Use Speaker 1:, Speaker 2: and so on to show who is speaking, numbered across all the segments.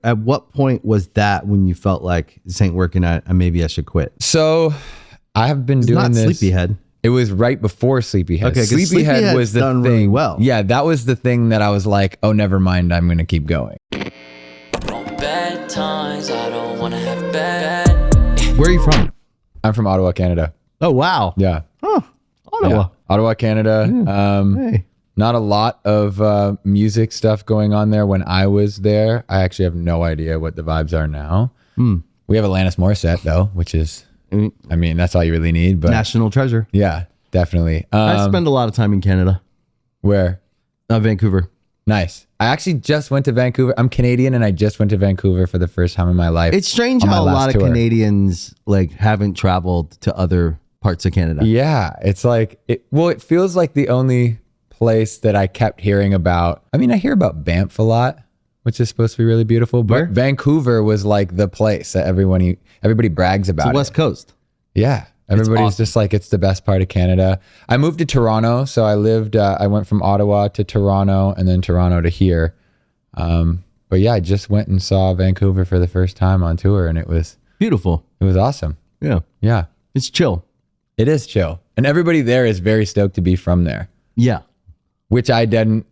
Speaker 1: At what point was that when you felt like this ain't working out and maybe I should quit?
Speaker 2: So I have been doing
Speaker 1: not
Speaker 2: this.
Speaker 1: Sleepyhead.
Speaker 2: It was right before Sleepyhead.
Speaker 1: Okay, 'cause
Speaker 2: Sleepyhead was the
Speaker 1: done
Speaker 2: thing.
Speaker 1: really well.
Speaker 2: Yeah, that was the thing that I was like, oh, never mind. I'm going to keep going.
Speaker 3: Bad times, I don't want to have bad.
Speaker 1: Where are you from?
Speaker 2: I'm from Ottawa, Canada.
Speaker 1: Oh, wow.
Speaker 2: Yeah.
Speaker 1: Oh, Ottawa.
Speaker 2: Yeah. Ottawa, Canada.
Speaker 1: Hey.
Speaker 2: Not a lot of music stuff going on there when I was there. I actually have no idea what the vibes are now. We have Alanis Morissette, though, which is, I mean, that's all you really need. But
Speaker 1: National treasure.
Speaker 2: yeah, definitely.
Speaker 1: I spend a lot of time in Canada.
Speaker 2: Where?
Speaker 1: Vancouver.
Speaker 2: Nice. I actually just went to Vancouver. I'm Canadian, and I just went to Vancouver for the first time in my life.
Speaker 1: It's strange
Speaker 2: on my
Speaker 1: how a
Speaker 2: last
Speaker 1: lot of
Speaker 2: tour.
Speaker 1: Canadians like haven't traveled to other parts of Canada.
Speaker 2: Yeah, it's like, it feels like the only place that I kept hearing about. I mean, I hear about Banff a lot, which is supposed to be really beautiful, but
Speaker 1: Where?
Speaker 2: Vancouver was like the place that everybody brags about.
Speaker 1: It's the West Coast.
Speaker 2: Yeah. Everybody's
Speaker 1: awesome.
Speaker 2: just like, it's the best part of Canada. I moved to Toronto. So I went from Ottawa to Toronto and then Toronto to here. But yeah, I just went and saw Vancouver for the first time on tour, and it was
Speaker 1: Beautiful.
Speaker 2: awesome.
Speaker 1: Yeah.
Speaker 2: Yeah.
Speaker 1: It's chill.
Speaker 2: It is chill. And everybody there is very stoked to be from there,
Speaker 1: Yeah.
Speaker 2: which I didn't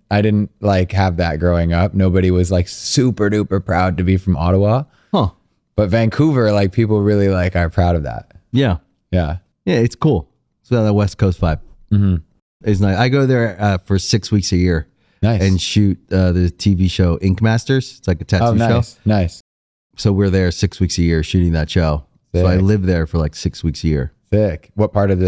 Speaker 2: like have that growing up. Nobody was like super duper proud to be from Ottawa,
Speaker 1: Huh.
Speaker 2: but Vancouver, like people really like are proud of that.
Speaker 1: Yeah.
Speaker 2: Yeah.
Speaker 1: Yeah, it's cool. It's got that West Coast vibe. Mm-hmm. It's nice. I go there for 6 weeks a year.
Speaker 2: Nice.
Speaker 1: And shoot the TV show Ink Masters. It's like a tattoo show.
Speaker 2: Nice.
Speaker 1: So we're there 6 weeks a year shooting that show.
Speaker 2: Sick.
Speaker 1: So I live there for like 6 weeks a year.
Speaker 2: Sick. What time of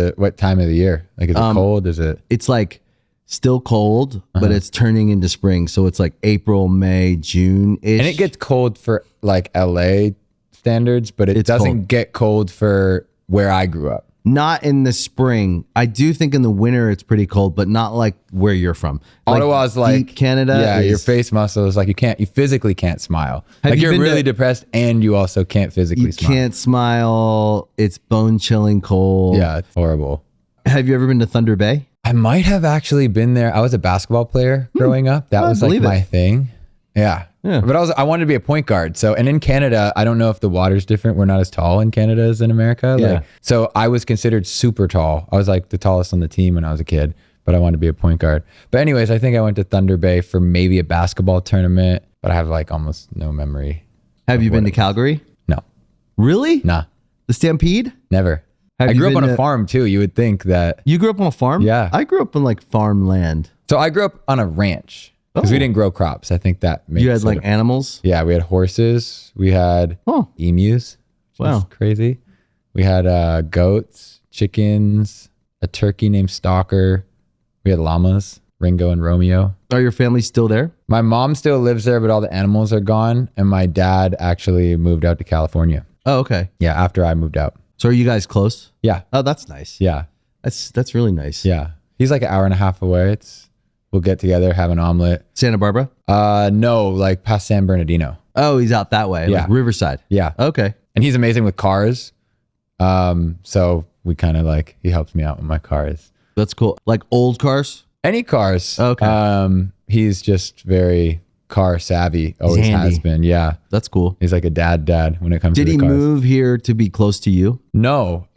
Speaker 2: the year? Like, is it cold? Is it?
Speaker 1: It's like still cold, but it's turning into spring. So it's like April, May, June-ish.
Speaker 2: And it gets cold for like LA standards, but it doesn't
Speaker 1: cold.
Speaker 2: get cold for where I grew up.
Speaker 1: Not in the spring. I do think in the winter it's pretty cold, but not like where you're from.
Speaker 2: Ottawa's like
Speaker 1: deep Canada.
Speaker 2: Yeah,
Speaker 1: is-
Speaker 2: your face muscle is like you physically can't smile.
Speaker 1: Have
Speaker 2: Like
Speaker 1: you
Speaker 2: you're
Speaker 1: been
Speaker 2: really
Speaker 1: to-
Speaker 2: depressed and you also can't physically
Speaker 1: You
Speaker 2: smile.
Speaker 1: can't smile. It's bone chilling cold.
Speaker 2: Yeah, it's horrible.
Speaker 1: Have you ever been to Thunder Bay?
Speaker 2: I might have actually been there. I was a basketball player growing up. That
Speaker 1: I
Speaker 2: was like
Speaker 1: believe
Speaker 2: my
Speaker 1: it.
Speaker 2: thing. Yeah.
Speaker 1: Yeah.
Speaker 2: But I wanted to be a point guard. So, and in Canada, I don't know if the water's different. We're not as tall in Canada as in America.
Speaker 1: Yeah.
Speaker 2: Like, so I was considered super tall. I was like the tallest on the team when I was a kid, but I wanted to be a point guard. But anyways, I think I went to Thunder Bay for maybe a basketball tournament, but I have like almost no memory.
Speaker 1: Have you been to
Speaker 2: it was.
Speaker 1: Calgary?
Speaker 2: No,
Speaker 1: Really?
Speaker 2: nah,
Speaker 1: The Stampede?
Speaker 2: never.
Speaker 1: Have
Speaker 2: I
Speaker 1: you
Speaker 2: grew up
Speaker 1: been
Speaker 2: on a
Speaker 1: to-
Speaker 2: farm too. You would think that.
Speaker 1: You grew up on a farm?
Speaker 2: Yeah.
Speaker 1: I grew up in like farmland.
Speaker 2: So I grew up on a ranch because we
Speaker 1: Oh.
Speaker 2: didn't grow crops. I think that makes
Speaker 1: You had
Speaker 2: it
Speaker 1: like animals?
Speaker 2: Yeah, we had horses. We had
Speaker 1: Oh.
Speaker 2: emus. Which
Speaker 1: Wow.
Speaker 2: is crazy. We had goats, chickens, a turkey named Stalker. We had llamas, Ringo and Romeo.
Speaker 1: Are your family still there?
Speaker 2: My mom still lives there, but all the animals are gone. And my dad actually moved out to California.
Speaker 1: Oh, okay.
Speaker 2: Yeah, after I moved out.
Speaker 1: So are you guys close?
Speaker 2: Yeah,
Speaker 1: Oh, that's nice.
Speaker 2: yeah,
Speaker 1: That's really nice.
Speaker 2: yeah. He's like an hour and a half away. We'll get together, have an omelet.
Speaker 1: Santa Barbara?
Speaker 2: No, like past San Bernardino.
Speaker 1: Oh, he's out that way.
Speaker 2: Yeah.
Speaker 1: Like Riverside.
Speaker 2: Yeah.
Speaker 1: Okay.
Speaker 2: And he's amazing with cars. So we kind of like, he helps me out with my cars.
Speaker 1: That's cool. Like old cars?
Speaker 2: Any cars.
Speaker 1: Okay.
Speaker 2: He's just very car savvy. Always
Speaker 1: handy.
Speaker 2: has been. Yeah.
Speaker 1: That's cool.
Speaker 2: He's like a dad when it comes
Speaker 1: Did
Speaker 2: to the
Speaker 1: he
Speaker 2: cars.
Speaker 1: move here to be close to you?
Speaker 2: No.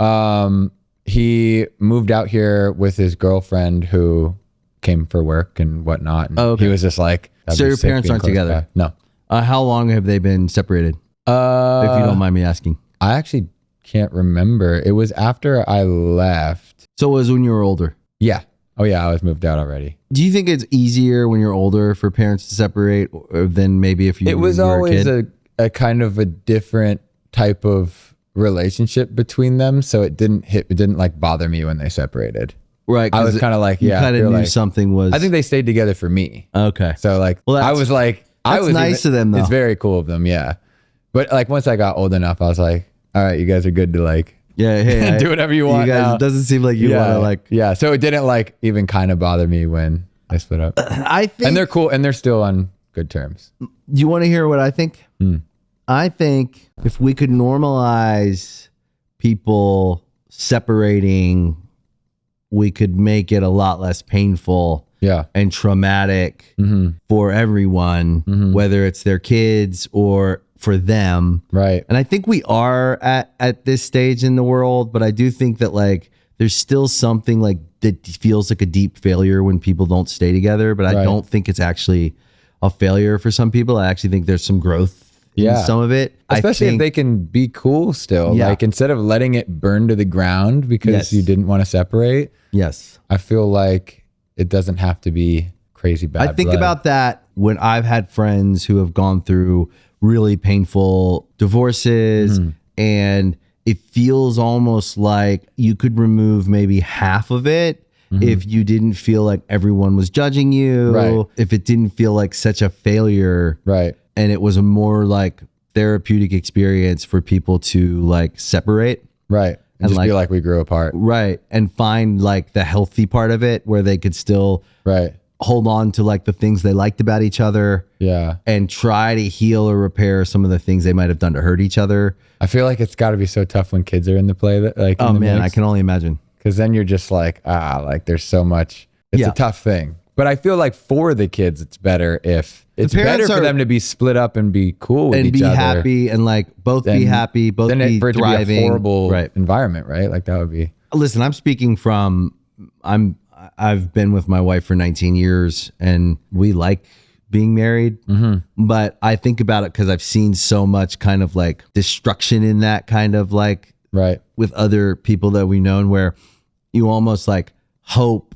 Speaker 2: He moved out here with his girlfriend who came for work and whatnot. And
Speaker 1: Oh, okay.
Speaker 2: he was just like, that'd
Speaker 1: So
Speaker 2: be
Speaker 1: your
Speaker 2: sick
Speaker 1: parents
Speaker 2: being
Speaker 1: aren't
Speaker 2: close
Speaker 1: together?
Speaker 2: by. No.
Speaker 1: How long have they been separated? If you don't mind me asking.
Speaker 2: I actually can't remember. It was after I left.
Speaker 1: So it was when you were older.
Speaker 2: Yeah. Oh yeah. I was moved out already.
Speaker 1: Do you think it's easier when you're older for parents to separate than maybe if you
Speaker 2: It was
Speaker 1: were
Speaker 2: always
Speaker 1: a kid?
Speaker 2: a kind of a different type of relationship between them. So it didn't like bother me when they separated.
Speaker 1: Right.
Speaker 2: I
Speaker 1: 'cause
Speaker 2: was kind of like,
Speaker 1: you
Speaker 2: yeah,
Speaker 1: kind of
Speaker 2: they're
Speaker 1: knew
Speaker 2: like-
Speaker 1: something was.
Speaker 2: I think they stayed together for me.
Speaker 1: Okay.
Speaker 2: So like,
Speaker 1: Well,
Speaker 2: I
Speaker 1: that's-
Speaker 2: was like,
Speaker 1: that's nice of them, though.
Speaker 2: It's very cool of them. Yeah. But like once I got old enough, I was like, all right, you guys are good to like
Speaker 1: Yeah. Hey,
Speaker 2: do whatever you want.
Speaker 1: You guys,
Speaker 2: now.
Speaker 1: it doesn't seem like you want to like.
Speaker 2: yeah. So it didn't like even kind of bother me when they split up.
Speaker 1: I think.
Speaker 2: And they're cool and they're still on good terms.
Speaker 1: You want to hear what I think?
Speaker 2: Hmm.
Speaker 1: I think if we could normalize people separating, we could make it a lot less painful
Speaker 2: Yeah.
Speaker 1: and traumatic for everyone, whether it's their kids or for them.
Speaker 2: Right.
Speaker 1: And I think we are at this stage in the world, but I do think that like there's still something like that feels like a deep failure when people don't stay together. But I don't think it's actually a failure for some people. I actually think there's some growth in some of it.
Speaker 2: Especially if they can be cool still.
Speaker 1: Yeah.
Speaker 2: Like instead of letting it burn to the ground because you didn't want to separate.
Speaker 1: Yes.
Speaker 2: I feel like it doesn't have to be crazy bad.
Speaker 1: I think
Speaker 2: blood.
Speaker 1: about that when I've had friends who have gone through really painful divorces, and it feels almost like you could remove maybe half of it if you didn't feel like everyone was judging you, if it didn't feel like such a failure, and it was a more like therapeutic experience for people to like separate,
Speaker 2: and just
Speaker 1: like,
Speaker 2: feel like we grew apart,
Speaker 1: and find like the healthy part of it where they could still hold on to like the things they liked about each other, and try to heal or repair some of the things they might have done to hurt each other.
Speaker 2: I feel like it's got to be so tough when kids are in the play that like,
Speaker 1: oh man, I can only imagine.
Speaker 2: Because then you're just like, like there's so much. It's a tough thing. But I feel like for the kids, it's better if it's better for them to be split up and be cool with each other.
Speaker 1: And be happy and like both be happy, both be
Speaker 2: for it
Speaker 1: thriving.
Speaker 2: To be a horrible environment, right? Like that would be.
Speaker 1: Listen, I'm speaking from, I've been with my wife for 19 years and we like being married, but I think about it because I've seen so much kind of like destruction in that kind of like, with other people that we've known, where you almost like hope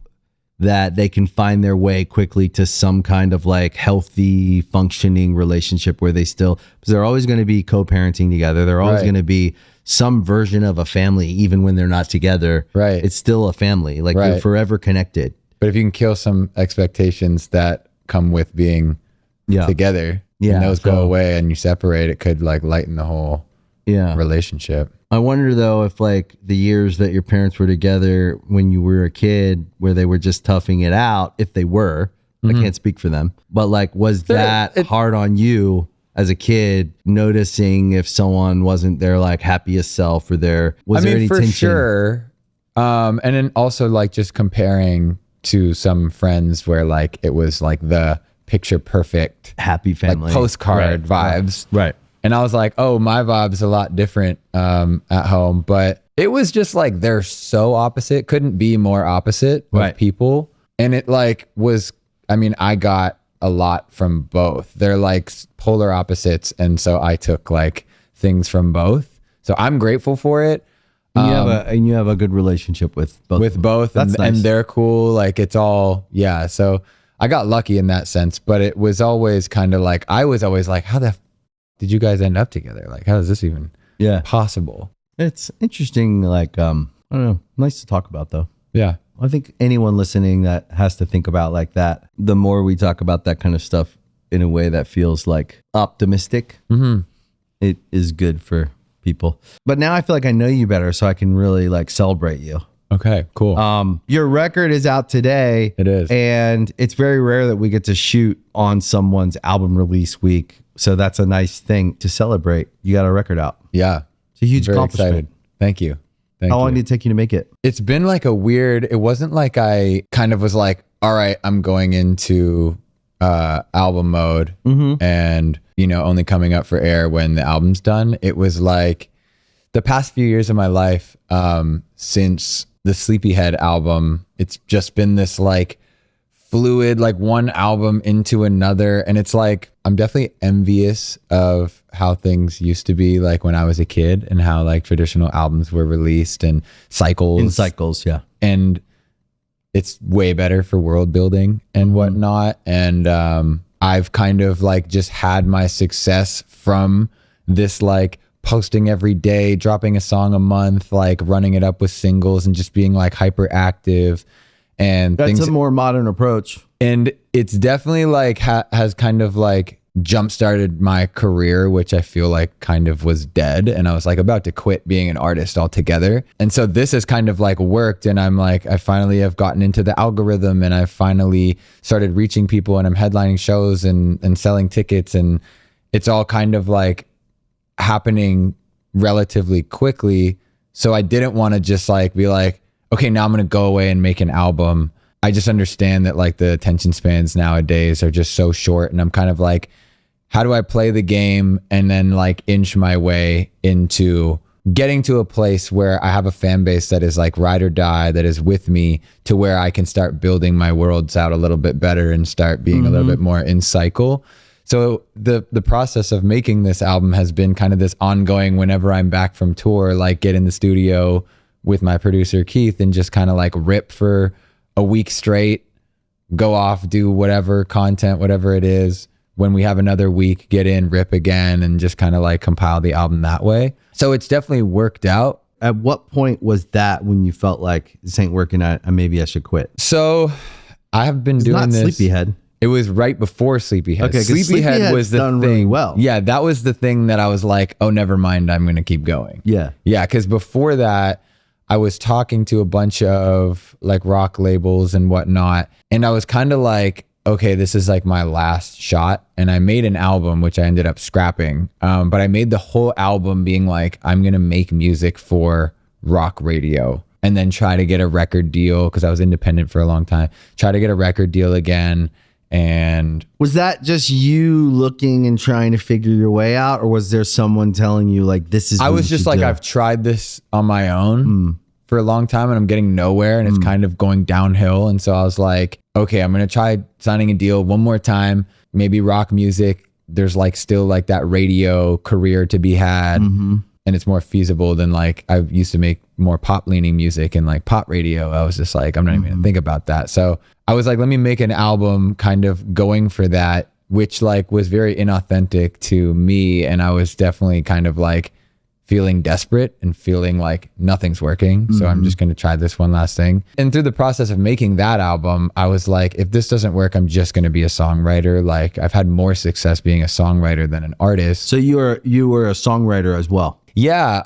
Speaker 1: that they can find their way quickly to some kind of like healthy functioning relationship where they still, because they're always going to be co-parenting together. They're always going to be some version of a family, even when they're not together. It's still a family. Like you're forever connected.
Speaker 2: But if you can kill some expectations that come with being together, and those go away and you separate, it could like lighten the whole relationship.
Speaker 1: I wonder though if like the years that your parents were together when you were a kid, where they were just toughing it out, if they were, I can't speak for them, but like was that hard on you as a kid, noticing if someone wasn't their like happiest self, or there any
Speaker 2: for
Speaker 1: tension?
Speaker 2: Sure. And then also like just comparing to some friends where like it was like the picture perfect
Speaker 1: happy family,
Speaker 2: like postcard vibes. And I was like, oh, my vibe's a lot different at home. But it was just like, they're so opposite. Couldn't be more opposite of people. And it like was, I mean, I got a lot from both. They're like polar opposites. And so I took like things from both. So I'm grateful for it.
Speaker 1: And you have a good relationship with both.
Speaker 2: With both.
Speaker 1: That's nice.
Speaker 2: And they're cool. Like it's all, So I got lucky in that sense. But it was always kind of like, I was always like, how the did you guys end up together? Like, how is this even possible?
Speaker 1: It's interesting. Like, I don't know. Nice to talk about though.
Speaker 2: Yeah.
Speaker 1: I think anyone listening that has to think about like that, the more we talk about that kind of stuff in a way that feels like optimistic, it is good for people. But now I feel like I know you better, so I can really like celebrate you.
Speaker 2: Okay, cool.
Speaker 1: Your record is out today.
Speaker 2: It is.
Speaker 1: And it's very rare that we get to shoot on someone's album release week. So that's a nice thing to celebrate. You got a record out.
Speaker 2: Yeah.
Speaker 1: It's a huge
Speaker 2: Very
Speaker 1: accomplishment.
Speaker 2: excited. Thank you.
Speaker 1: How long did it take you to make it?
Speaker 2: It's been like it wasn't like I kind of was like, all right, I'm going into album mode and, only coming up for air when the album's done. It was like the past few years of my life, since the Sleepyhead album, it's just been this like fluid, like one album into another. And it's like, I'm definitely envious of how things used to be like when I was a kid, and how like traditional albums were released and cycles.
Speaker 1: In cycles, yeah.
Speaker 2: And it's way better for world building and whatnot. And I've kind of like just had my success from this like posting every day, dropping a song a month, like running it up with singles and just being like hyper active. And
Speaker 1: that's a more modern approach.
Speaker 2: And it's definitely like has kind of like jump started my career, which I feel like kind of was dead. And I was like about to quit being an artist altogether. And so this has kind of like worked. And I'm like, I finally have gotten into the algorithm, and I finally started reaching people, and I'm headlining shows and selling tickets. And it's all kind of like happening relatively quickly. So I didn't want to just like be like, okay, now I'm going to go away and make an album. I just understand that like the attention spans nowadays are just so short, and I'm kind of like, how do I play the game and then like inch my way into getting to a place where I have a fan base that is like ride or die, that is with me, to where I can start building my worlds out a little bit better and start being a little bit more in cycle. So the process of making this album has been kind of this ongoing, whenever I'm back from tour, like get in the studio with my producer Keith and just kind of like rip for a week straight, go off, do whatever content, whatever it is. When we have another week, get in, rip again, and just kind of like compile the album that way. So it's definitely worked out.
Speaker 1: At what point was that when you felt like this ain't working out and maybe I should quit?
Speaker 2: So I have been doing
Speaker 1: not
Speaker 2: this.
Speaker 1: Sleepyhead.
Speaker 2: It was right before Sleepyhead.
Speaker 1: Okay, 'cause
Speaker 2: Sleepyhead was the
Speaker 1: done
Speaker 2: thing.
Speaker 1: really well.
Speaker 2: Yeah, that was the thing that I was like, oh, never mind, I'm going to keep going.
Speaker 1: Yeah.
Speaker 2: Yeah, because before that, I was talking to a bunch of like rock labels and whatnot. And I was kind of like, okay, this is like my last shot. And I made an album, which I ended up scrapping. But I made the whole album being like, I'm going to make music for rock radio and then try to get a record deal, because I was independent for a long time. Try to get a record deal again. And
Speaker 1: was that just you looking and trying to figure your way out, or was there someone telling you like this is?
Speaker 2: I was just like, I've tried this on my own for a long time and I'm getting nowhere, and it's kind of going downhill. And so I was like, okay, I'm going to try signing a deal one more time, maybe rock music. There's like still like that radio career to be had. And it's more feasible than like, I used to make more pop leaning music and like pop radio. I was just like, I'm not even gonna think about that. So I was like, let me make an album kind of going for that, which like was very inauthentic to me. And I was definitely kind of like feeling desperate and feeling like nothing's working. So I'm just going to try this one last thing. And through the process of making that album, I was like, if this doesn't work, I'm just going to be a songwriter. Like I've had more success being a songwriter than an artist.
Speaker 1: So you were a songwriter as well.
Speaker 2: Yeah,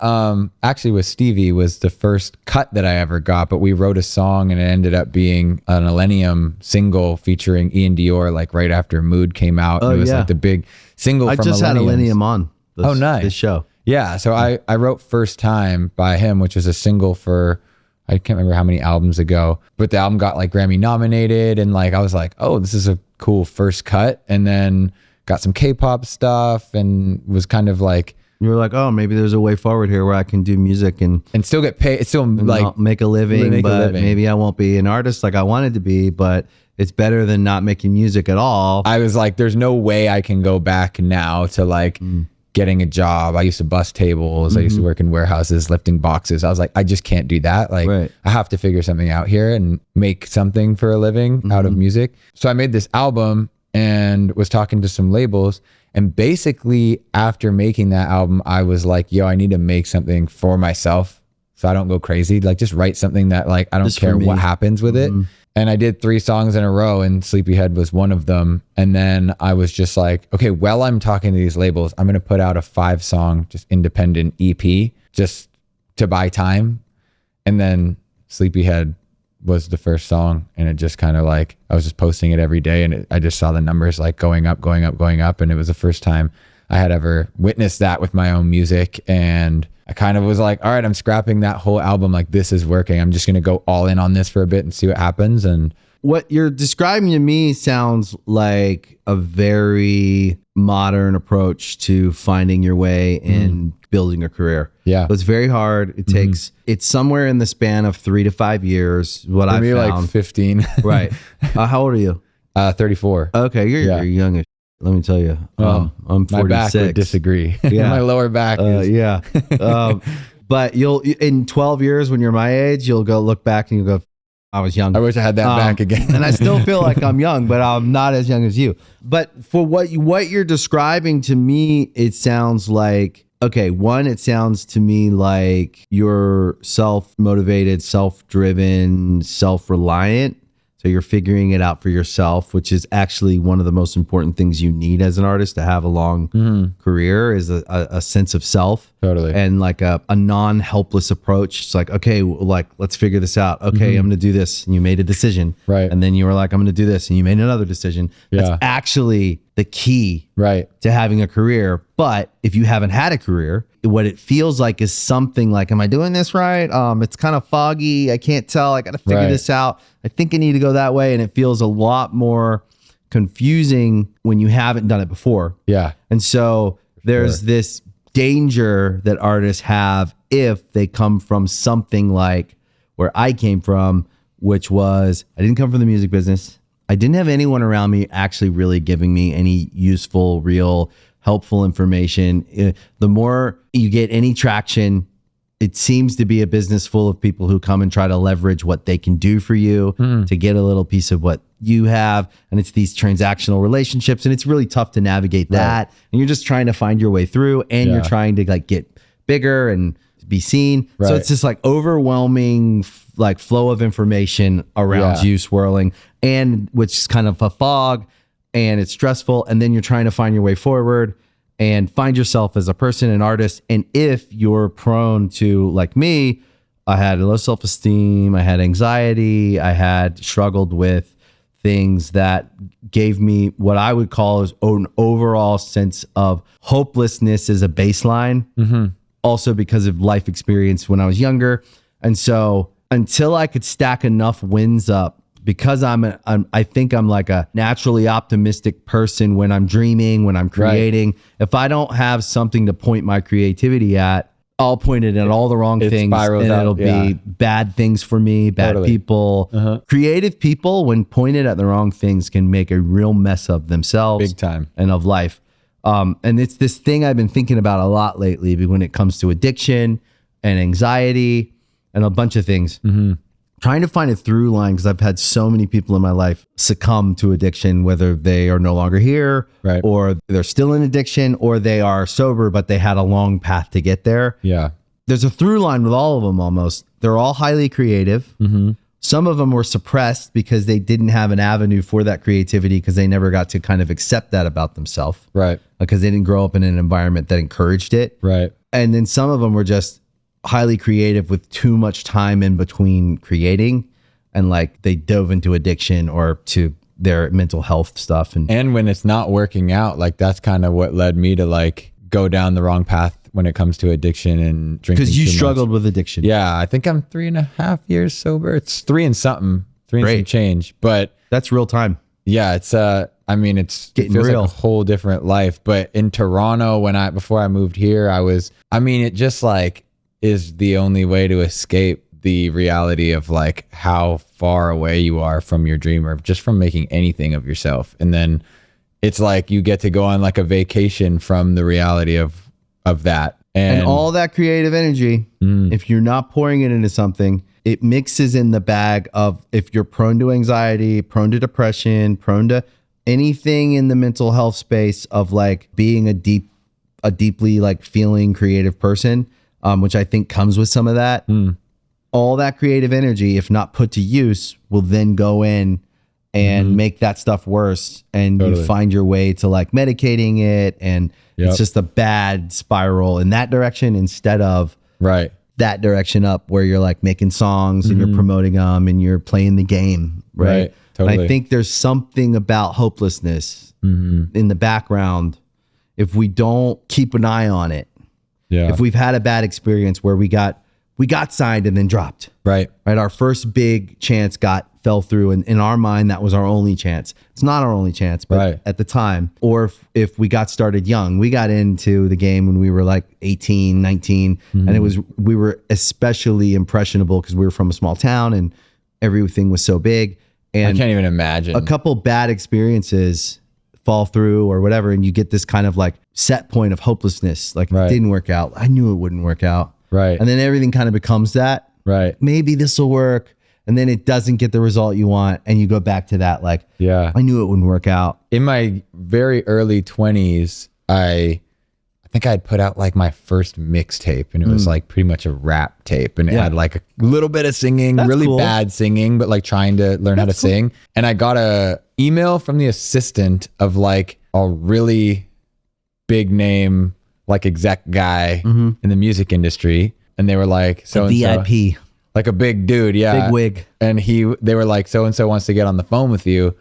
Speaker 2: actually with Stevie was the first cut that I ever got, but we wrote a song and it ended up being an Millennium single featuring Ian Dior, like right after Mood came out.
Speaker 1: Oh,
Speaker 2: it was
Speaker 1: yeah.
Speaker 2: like the big single
Speaker 1: I
Speaker 2: from
Speaker 1: just had
Speaker 2: Millenniums.
Speaker 1: Millennium on.
Speaker 2: Oh, nice.
Speaker 1: This show.
Speaker 2: Yeah, so I wrote First Time by him, which was a single for, I can't remember how many albums ago, but the album got like Grammy nominated, and like I was like, oh, this is a cool first cut, and then got some K-pop stuff and was kind of like,
Speaker 1: You were like, oh, maybe there's a way forward here where I can do music and
Speaker 2: still get paid. It's still like
Speaker 1: not make a living,
Speaker 2: make a
Speaker 1: but
Speaker 2: living.
Speaker 1: maybe I won't be an artist like I wanted to be, but it's better than not making music at all.
Speaker 2: I was like, there's no way I can go back now to like getting a job. I used to bust tables. I used to work in warehouses, lifting boxes. I was like, I just can't do that. Like
Speaker 1: Right.
Speaker 2: I have to figure something out here and make something for a living out of music. So I made this album and was talking to some labels. And basically after making that album, I was like, yo, I need to make something for myself so I don't go crazy. Like just write something that like, I don't
Speaker 1: Just for
Speaker 2: care
Speaker 1: me.
Speaker 2: what happens with it. And I did 3 songs in a row and Sleepyhead was one of them. And then I was just like, okay, while I'm talking to these labels, I'm going to put out a 5-song, just independent EP just to buy time. And then Sleepyhead was the first song, and it just kind of like, I was just posting it every day, and I just saw the numbers like going up. And it was the first time I had ever witnessed that with my own music. And I kind of was like, all right, I'm scrapping that whole album. Like this is working. I'm just going to go all in on this for a bit and see what happens. And
Speaker 1: What you're describing to me sounds like a very modern approach to finding your way in building a career.
Speaker 2: Yeah.
Speaker 1: So it's very hard. It takes, it's somewhere in the span of 3 to 5 years, what I've
Speaker 2: maybe
Speaker 1: found.
Speaker 2: like 15,
Speaker 1: Right. How old are you?
Speaker 2: 34.
Speaker 1: Okay. You're young as let me tell you. I'm
Speaker 2: My
Speaker 1: 46.
Speaker 2: back would disagree.
Speaker 1: Yeah.
Speaker 2: My lower back is.
Speaker 1: Yeah. But you'll, in 12 years when you're my age, you'll go look back and you'll go, I was young.
Speaker 2: I wish I had that back again.
Speaker 1: And I still feel like I'm young, but I'm not as young as you. But for what you're describing to me, it sounds like, okay, one, it sounds to me like you're self-motivated, self-driven, self-reliant. So you're figuring it out for yourself, which is actually one of the most important things you need as an artist to have a long career is a sense of self.
Speaker 2: Totally.
Speaker 1: And like a non-helpless approach. It's like, okay, like, let's figure this out. Okay, I'm going to do this. And you made a decision.
Speaker 2: Right.
Speaker 1: And then you were like, I'm going to do this. And you made another decision.
Speaker 2: Yeah.
Speaker 1: That's the key
Speaker 2: Right.
Speaker 1: to having a career. But if you haven't had a career, what it feels like is something like, am I doing this right? It's kind of foggy. I can't tell. I got to figure this out. I think I need to go that way. And it feels a lot more confusing when you haven't done it before.
Speaker 2: Yeah.
Speaker 1: And so there's this danger that artists have if they come from something like where I came from, which was I didn't come from the music business. I didn't have anyone around me actually really giving me any useful, real, helpful information. The more you get any traction, it seems to be a business full of people who come and try to leverage what they can do for you to get a little piece of what you have. And it's these transactional relationships, and it's really tough to navigate that. And you're just trying to find your way through, and you're trying to like get bigger and be seen. So it's this like overwhelming like flow of information around you swirling, and which is kind of a fog, and it's stressful. And then you're trying to find your way forward and find yourself as a person, an artist. And if you're prone to, like me, I had low self-esteem, I had anxiety, I had struggled with things that gave me what I would call as an overall sense of hopelessness as a baseline. Also because of life experience when I was younger. And so until I could stack enough wins up, because I think I'm like a naturally optimistic person when I'm dreaming, when I'm creating. If I don't have something to point my creativity at, I'll point it at all the wrong things, and it'll be bad things for me, bad people. Creative people, when pointed at the wrong things, can make a real mess of themselves,
Speaker 2: Big time,
Speaker 1: and of life. And it's this thing I've been thinking about a lot lately when it comes to addiction and anxiety and a bunch of things. Trying to find a through line, because I've had so many people in my life succumb to addiction, whether they are no longer here, or they're still in addiction, or they are sober, but they had a long path to get there.
Speaker 2: Yeah.
Speaker 1: There's a through line with all of them almost. They're all highly creative. Some of them were suppressed because they didn't have an avenue for that creativity, because they never got to kind of accept that about themselves.
Speaker 2: Right.
Speaker 1: Because they didn't grow up in an environment that encouraged it.
Speaker 2: Right.
Speaker 1: And then some of them were just highly creative with too much time in between creating, and like they dove into addiction or to their mental health stuff.
Speaker 2: And when it's not working out, like that's kind of what led me to like go down the wrong path when it comes to addiction and drinking.
Speaker 1: Because you
Speaker 2: too
Speaker 1: struggled
Speaker 2: much.
Speaker 1: with addiction.
Speaker 2: Yeah, I think I'm 3.5 years sober. It's 3 and something, 3 and some change. But
Speaker 1: that's real time.
Speaker 2: Yeah, it's I mean, it feels
Speaker 1: real.
Speaker 2: like a whole different life. But in Toronto, before I moved here, it just like is the only way to escape the reality of like how far away you are from your dream, or just from making anything of yourself. And then it's like you get to go on like a vacation from the reality of that. And
Speaker 1: all that creative energy, if you're not pouring it into something, it mixes in the bag of, if you're prone to anxiety, prone to depression, prone to anything in the mental health space of like being a deeply like feeling creative person, which I think comes with some of that. All that creative energy, if not put to use, will then go in and make that stuff worse. And you find your way to like medicating it. And it's just a bad spiral in that direction, instead of that direction up, where you're like making songs and you're promoting them and you're playing the game. Right.
Speaker 2: Totally.
Speaker 1: And I think there's something about hopelessness in the background. If we don't keep an eye on it, if we've had a bad experience where we got signed and then dropped, right? Our first big chance fell through, and in our mind, that was our only chance. It's not our only chance, but at the time. Or if we got started young, we got into the game when we were like 18, 19, and we were especially impressionable because we were from a small town and everything was so big. And
Speaker 2: I can't even imagine. A
Speaker 1: couple bad experiences fall through or whatever, and you get this kind of like set point of hopelessness. Like it didn't work out. I knew it wouldn't work out. And then everything kind of becomes that. Maybe this will work. And then it doesn't get the result you want. And you go back to that. Like, I knew it wouldn't work out.
Speaker 2: In my very early 20s, I think I'd put out like my first mixtape, and it was like pretty much a rap tape. And it had like a little bit of singing, really bad singing, but like trying to learn how to sing. And I got a email from the assistant of like a really big name, like exec guy in the music industry. And they were like,
Speaker 1: VIP.
Speaker 2: Like a big dude,
Speaker 1: big wig.
Speaker 2: And they were like, so-and-so wants to get on the phone with you.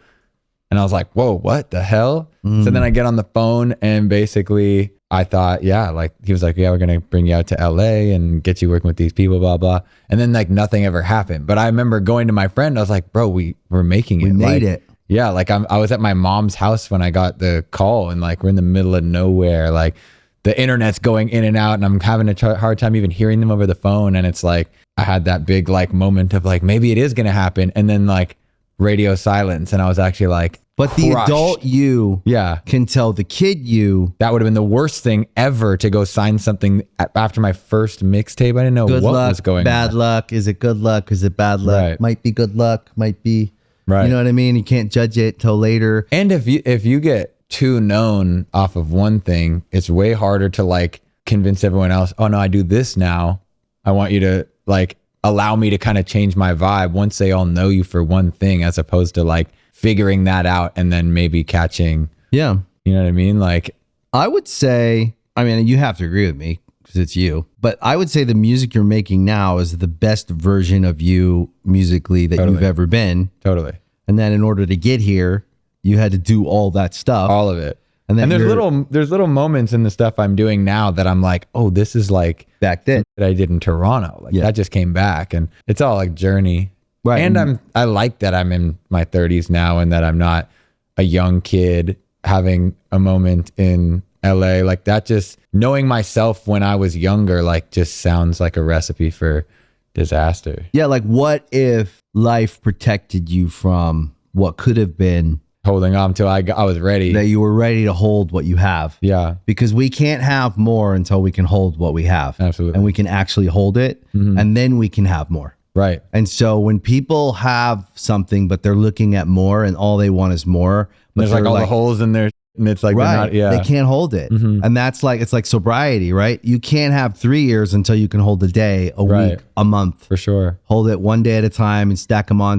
Speaker 2: And I was like, whoa, what the hell? So then I get on the phone and basically I thought, yeah, like he was like, yeah, we're going to bring you out to LA and get you working with these people, blah, blah. And then like nothing ever happened. But I remember going to my friend, I was like, bro, we're making it.
Speaker 1: We made it.
Speaker 2: Yeah. Like I was at my mom's house when I got the call and like we're in the middle of nowhere. Like the internet's going in and out and I'm having a hard time even hearing them over the phone. And it's like, I had that big like moment of like, maybe it is going to happen. And then like radio silence. And I was actually like,
Speaker 1: but the
Speaker 2: crushed.
Speaker 1: adult you can tell the kid you.
Speaker 2: That would have been the worst thing ever to go sign something after my first mixtape. I didn't know
Speaker 1: Good
Speaker 2: what
Speaker 1: luck,
Speaker 2: was going
Speaker 1: bad
Speaker 2: on.
Speaker 1: luck. Is it good luck? Is it bad luck?
Speaker 2: Right.
Speaker 1: Might be good luck. Might be,
Speaker 2: Right.
Speaker 1: you know what I mean? You can't judge it till later.
Speaker 2: And if you get too known off of one thing, it's way harder to like convince everyone else, oh no, I do this now. I want you to like allow me to kind of change my vibe once they all know you for one thing, as opposed to like figuring that out and then maybe catching,
Speaker 1: Yeah.
Speaker 2: you know what I mean? Like,
Speaker 1: I would say, I mean, you have to agree with me because it's you, but I would say the music you're making now is the best version of you musically that
Speaker 2: Totally.
Speaker 1: you've ever been.
Speaker 2: totally.
Speaker 1: And then in order to get here, you had to do all that stuff.
Speaker 2: All of it.
Speaker 1: And then
Speaker 2: And
Speaker 1: you're-
Speaker 2: there's little moments in the stuff I'm doing now that I'm like, oh, this is like
Speaker 1: back then.
Speaker 2: that I did in Toronto. Like
Speaker 1: Yeah.
Speaker 2: that just came back and it's all like journey.
Speaker 1: Right.
Speaker 2: And I like that I'm in my 30s now and that I'm not a young kid having a moment in LA. Like that, just knowing myself when I was younger, like just sounds like a recipe for disaster.
Speaker 1: Yeah. Like, what if life protected you from what could have been
Speaker 2: Holding on till I was ready.
Speaker 1: that you were ready to hold what you have?
Speaker 2: Yeah,
Speaker 1: Because we can't have more until we can hold what we have.
Speaker 2: Absolutely.
Speaker 1: And we can actually hold it. And then we can have more.
Speaker 2: right.
Speaker 1: And so when people have something, but they're looking at more and all they want is more, but
Speaker 2: There's like
Speaker 1: they're
Speaker 2: all the holes in there and it's like, they're
Speaker 1: right,
Speaker 2: not, yeah.
Speaker 1: they can't hold it. And that's like, it's like sobriety, right? You can't have 3 years until you can hold a day, a
Speaker 2: Right.
Speaker 1: week, a month.
Speaker 2: For sure.
Speaker 1: Hold it one day at a time and stack them on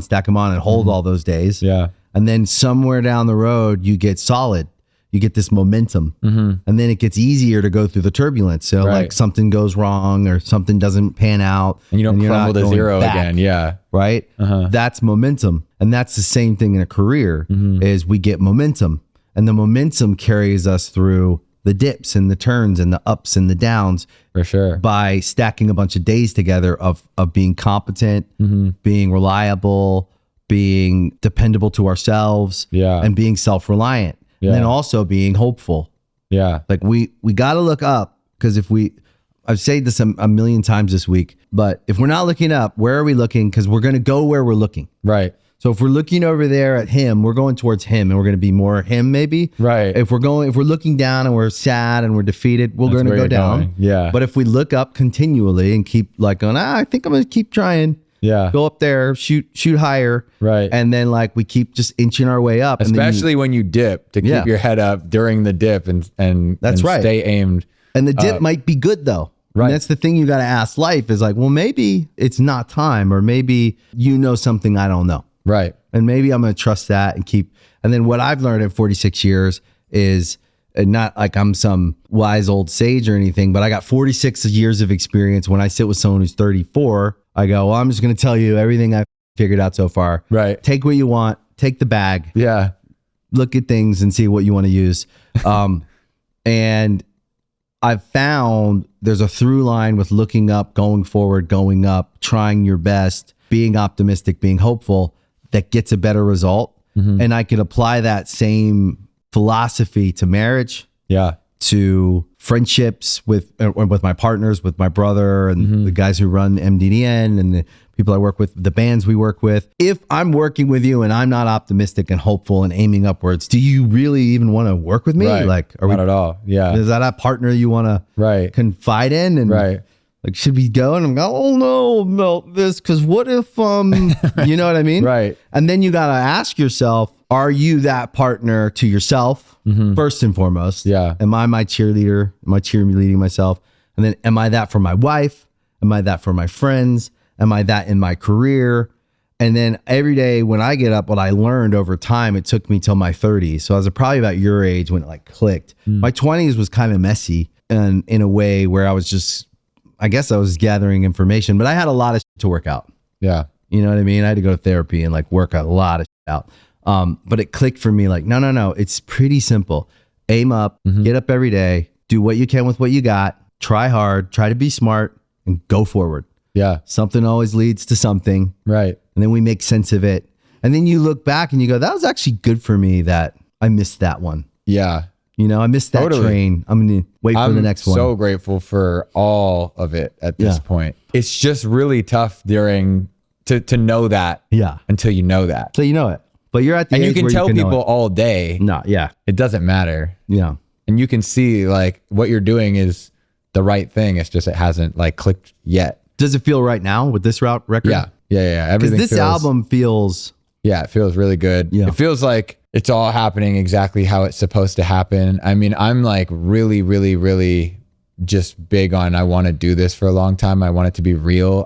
Speaker 1: and hold all those days.
Speaker 2: Yeah.
Speaker 1: And then somewhere down the road, you get solid. You get this momentum. And then it gets easier to go through the turbulence. So
Speaker 2: Right.
Speaker 1: like something goes wrong or something doesn't pan out.
Speaker 2: And you don't
Speaker 1: you're
Speaker 2: crumble
Speaker 1: not
Speaker 2: to
Speaker 1: going
Speaker 2: zero
Speaker 1: back,
Speaker 2: again. Yeah.
Speaker 1: right? That's momentum. And that's the same thing in a career is we get momentum. And the momentum carries us through the dips and the turns and the ups and the downs
Speaker 2: For sure.
Speaker 1: by stacking a bunch of days together of being competent, being reliable, being dependable to ourselves,
Speaker 2: Yeah.
Speaker 1: and being self-reliant.
Speaker 2: Yeah.
Speaker 1: And then also being hopeful.
Speaker 2: Yeah.
Speaker 1: Like we got to look up, because I've said this a million times this week, but if we're not looking up, where are we looking? Because we're going to go where we're looking.
Speaker 2: Right.
Speaker 1: So if we're looking over there at him, we're going towards him and we're going to be more him maybe.
Speaker 2: Right.
Speaker 1: If we're looking down and we're sad and we're defeated, we're going to
Speaker 2: where
Speaker 1: go
Speaker 2: you're
Speaker 1: down.
Speaker 2: going. Yeah.
Speaker 1: But if we look up continually and keep like going, I think I'm going to keep trying.
Speaker 2: Yeah.
Speaker 1: Go up there, shoot higher.
Speaker 2: Right.
Speaker 1: And then like we keep just inching our way up.
Speaker 2: Especially when you dip, to keep
Speaker 1: Yeah.
Speaker 2: your head up during the dip and
Speaker 1: That's
Speaker 2: and
Speaker 1: right.
Speaker 2: stay aimed.
Speaker 1: And the dip might be good though.
Speaker 2: Right.
Speaker 1: And that's the thing you got to ask life is like, well, maybe it's not time, or maybe you know something I don't know.
Speaker 2: Right.
Speaker 1: And maybe I'm going to trust that and keep. And then what I've learned in 46 years is not like I'm some wise old sage or anything, but I got 46 years of experience. When I sit with someone who's 34, I go, well, I'm just going to tell you everything I've figured out so far.
Speaker 2: Right.
Speaker 1: Take what you want, take the bag,
Speaker 2: Yeah.
Speaker 1: look at things and see what you want to use. And I've found there's a through line with looking up, going forward, going up, trying your best, being optimistic, being hopeful, that gets a better result. And I can apply that same philosophy to marriage,
Speaker 2: Yeah.
Speaker 1: to friendships with my partners, with my brother and the guys who run MDDN and the people I work with, the bands we work with. If I'm working with you and I'm not optimistic and hopeful and aiming upwards, do you really even want to work with me?
Speaker 2: Right.
Speaker 1: Like, are
Speaker 2: Not
Speaker 1: we,
Speaker 2: at all. Yeah.
Speaker 1: is that a partner you want to
Speaker 2: Right.
Speaker 1: confide in? And
Speaker 2: Right.
Speaker 1: like, should we go? And I'm going, oh no, about this, because what if, you know what I mean?
Speaker 2: Right.
Speaker 1: And then you got to ask yourself, are you that partner to yourself first and foremost?
Speaker 2: Yeah.
Speaker 1: Am I my cheerleader? Am I cheerleading myself? And then am I that for my wife? Am I that for my friends? Am I that in my career? And then every day when I get up, what I learned over time, it took me till my 30s. So I was probably about your age when it like clicked. My 20s was kind of messy and in a way where I was just, I guess I was gathering information, but I had a lot of shit to work out.
Speaker 2: Yeah.
Speaker 1: You know what I mean? I had to go to therapy and like work a lot of shit out. But it clicked for me like, no. It's pretty simple. Aim up, get up every day, do what you can with what you got, try hard, try to be smart, and go forward.
Speaker 2: Yeah.
Speaker 1: Something always leads to something.
Speaker 2: Right.
Speaker 1: And then we make sense of it. And then you look back and you go, that was actually good for me that I missed that one.
Speaker 2: Yeah.
Speaker 1: You know, I missed that train. I'm going to wait for the next one.
Speaker 2: I'm so grateful for all of it at this point. It's just really tough to know that until you know that.
Speaker 1: So you know it. But you're at the age
Speaker 2: you can
Speaker 1: where
Speaker 2: tell
Speaker 1: you can
Speaker 2: people
Speaker 1: know it.
Speaker 2: all day.
Speaker 1: No, yeah.
Speaker 2: It doesn't matter.
Speaker 1: Yeah.
Speaker 2: And you can see like what you're doing is the right thing. It's just it hasn't like clicked yet.
Speaker 1: Does it feel right now with this record?
Speaker 2: Yeah.
Speaker 1: Because this album feels...
Speaker 2: Yeah, it feels really good. Yeah. It feels like it's all happening exactly how it's supposed to happen. I mean, I'm like really, really, really just big on I want to do this for a long time. I want it to be real.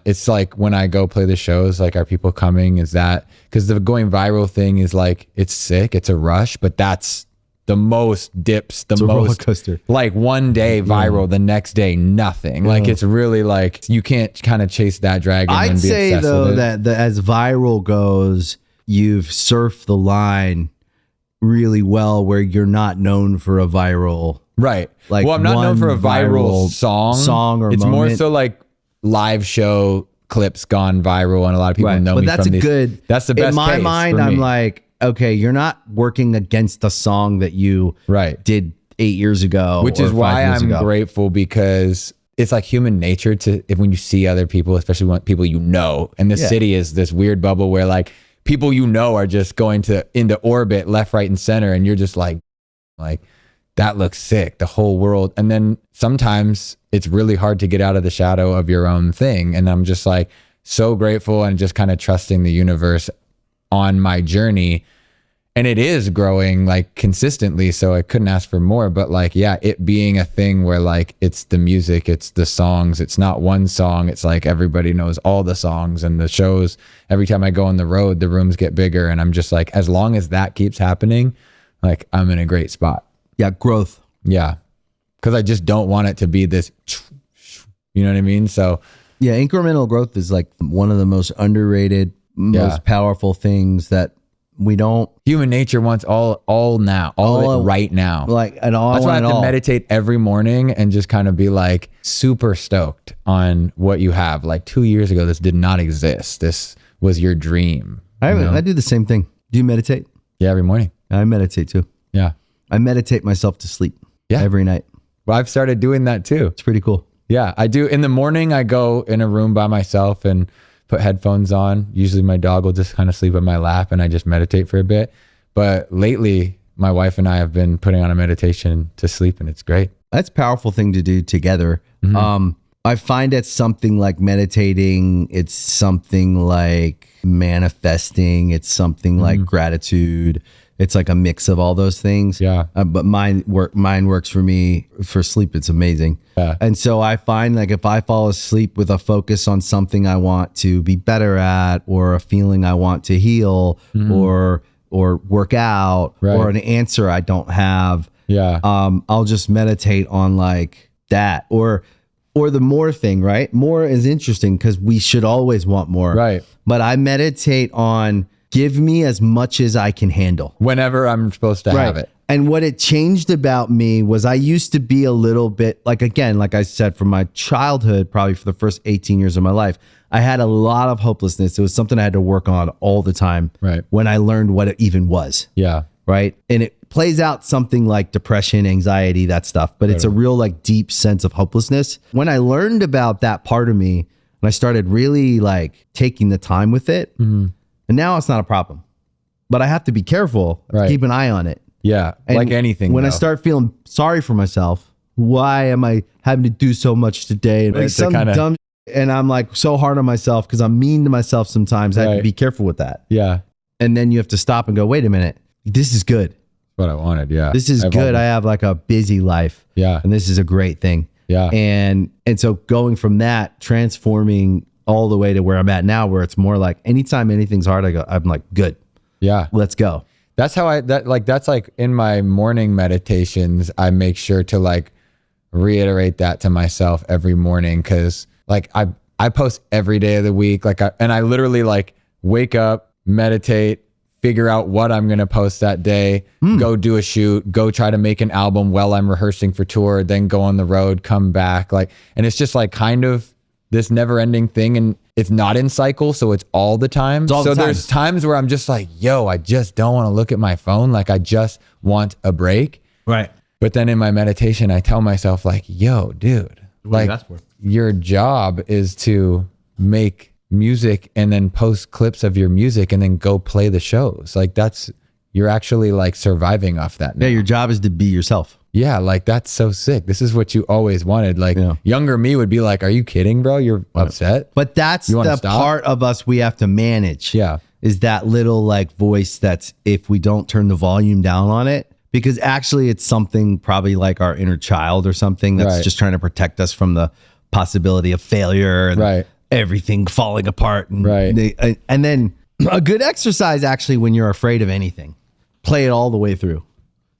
Speaker 2: It's like when I go play the shows, like, are people coming? Is that because the going viral thing is like, it's sick, it's a rush, but that's the most dips, it's most roller coaster. Like one day viral, the next day nothing. Like it's really like you can't kind of chase that dragon.
Speaker 1: I'd
Speaker 2: and be
Speaker 1: say
Speaker 2: obsessed
Speaker 1: though
Speaker 2: with it.
Speaker 1: that as viral goes, you've surfed the line really well where you're not known for a viral.
Speaker 2: Right.
Speaker 1: Like,
Speaker 2: well, I'm not known for a viral
Speaker 1: song or
Speaker 2: it's
Speaker 1: moment.
Speaker 2: more so like live show clips gone viral, and a lot of people know
Speaker 1: but
Speaker 2: me
Speaker 1: that's
Speaker 2: from
Speaker 1: a
Speaker 2: these.
Speaker 1: good.
Speaker 2: That's the best.
Speaker 1: In my
Speaker 2: case
Speaker 1: mind,
Speaker 2: for
Speaker 1: I'm
Speaker 2: me.
Speaker 1: like, okay, you're not working against a song that you did 8 years ago,
Speaker 2: which is why I'm grateful, because it's like human nature to when you see other people, especially when people you know, and the city is this weird bubble where like people you know are just going into orbit left, right, and center, and you're just like that looks sick, the whole world. And then sometimes it's really hard to get out of the shadow of your own thing. And I'm just like so grateful and just kind of trusting the universe on my journey. And it is growing like consistently. So I couldn't ask for more, but like, yeah, it being a thing where like, it's the music, it's the songs, it's not one song. It's like everybody knows all the songs, and the shows, every time I go on the road, the rooms get bigger. And I'm just like, as long as that keeps happening, like I'm in a great spot.
Speaker 1: Yeah. Growth.
Speaker 2: Yeah. Cause I just don't want it to be this, you know what I mean? So
Speaker 1: yeah, incremental growth is like one of the most underrated, most powerful things that we don't.
Speaker 2: Human nature wants all now, all right now.
Speaker 1: Like, and all.
Speaker 2: That's why I have to
Speaker 1: all.
Speaker 2: meditate every morning and just kind of be like super stoked on what you have. Like 2 years ago, this did not exist. This was your dream.
Speaker 1: I do the same thing. Do you meditate?
Speaker 2: Yeah, every morning.
Speaker 1: I meditate too.
Speaker 2: Yeah.
Speaker 1: I meditate myself to sleep every night.
Speaker 2: Well, I've started doing that too.
Speaker 1: It's pretty cool.
Speaker 2: Yeah, I do. In the morning, I go in a room by myself and put headphones on. Usually my dog will just kind of sleep on my lap and I just meditate for a bit. But lately, my wife and I have been putting on a meditation to sleep, and it's great.
Speaker 1: That's a powerful thing to do together. Mm-hmm. I find it's something like meditating. It's something like manifesting. It's something like gratitude. It's like a mix of all those things.
Speaker 2: Yeah.
Speaker 1: But mine works for me for sleep. It's amazing.
Speaker 2: Yeah.
Speaker 1: And so I find like if I fall asleep with a focus on something I want to be better at, or a feeling I want to heal, or work out, or an answer I don't have, I'll just meditate on like that, or the more thing, right? More is interesting because we should always want more.
Speaker 2: Right.
Speaker 1: But I meditate on give me as much as I can handle.
Speaker 2: Whenever I'm supposed to have it.
Speaker 1: And what it changed about me was I used to be a little bit like, again, like I said, from my childhood, probably for the first 18 years of my life, I had a lot of hopelessness. It was something I had to work on all the time.
Speaker 2: Right.
Speaker 1: When I learned what it even was.
Speaker 2: Yeah.
Speaker 1: Right. And it plays out something like depression, anxiety, that stuff, but it's a real like deep sense of hopelessness. When I learned about that part of me and I started really like taking the time with it, and now it's not a problem, but I have to be careful, keep an eye on it.
Speaker 2: Yeah.
Speaker 1: And
Speaker 2: like anything.
Speaker 1: When
Speaker 2: though.
Speaker 1: I start feeling sorry for myself, why am I having to do so much today? And like some dumb, and I'm like so hard on myself because I'm mean to myself sometimes. I have to be careful with that.
Speaker 2: Yeah.
Speaker 1: And then you have to stop and go, wait a minute, this is good.
Speaker 2: What I wanted. Yeah.
Speaker 1: This is good. I have like a busy life.
Speaker 2: Yeah.
Speaker 1: And this is a great thing.
Speaker 2: Yeah.
Speaker 1: And so going from that, transforming all the way to where I'm at now, where it's more like anytime anything's hard, I'm like, good.
Speaker 2: Yeah.
Speaker 1: Let's go.
Speaker 2: That's how that's like in my morning meditations, I make sure to like reiterate that to myself every morning. Cause like I post every day of the week. Like I literally like wake up, meditate, figure out what I'm going to post that day, go do a shoot, go try to make an album while I'm rehearsing for tour, then go on the road, come back. Like, and it's just like kind of this never ending thing. And it's not in cycle. So it's all the time. So there's times where I'm just like, yo, I just don't want to look at my phone. Like I just want a break.
Speaker 1: Right.
Speaker 2: But then in my meditation, I tell myself like, yo, dude, like your job is to make music and then post clips of your music and then go play the shows. Like you're actually like surviving off that now.
Speaker 1: Yeah, your job is to be yourself.
Speaker 2: Yeah, like that's so sick. This is what you always wanted. Like younger me would be like, are you kidding, bro? You're upset.
Speaker 1: But that's the part of us we have to manage.
Speaker 2: Yeah.
Speaker 1: Is that little like voice that's if we don't turn the volume down on it, because actually it's something probably like our inner child or something that's just trying to protect us from the possibility of failure and everything falling apart. And, and then a good exercise actually when you're afraid of anything, play it all the way through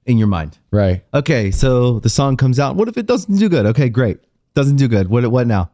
Speaker 1: in your mind. Right. Okay, so the song comes out. What if it doesn't do good? Okay, great. Doesn't do good. What now?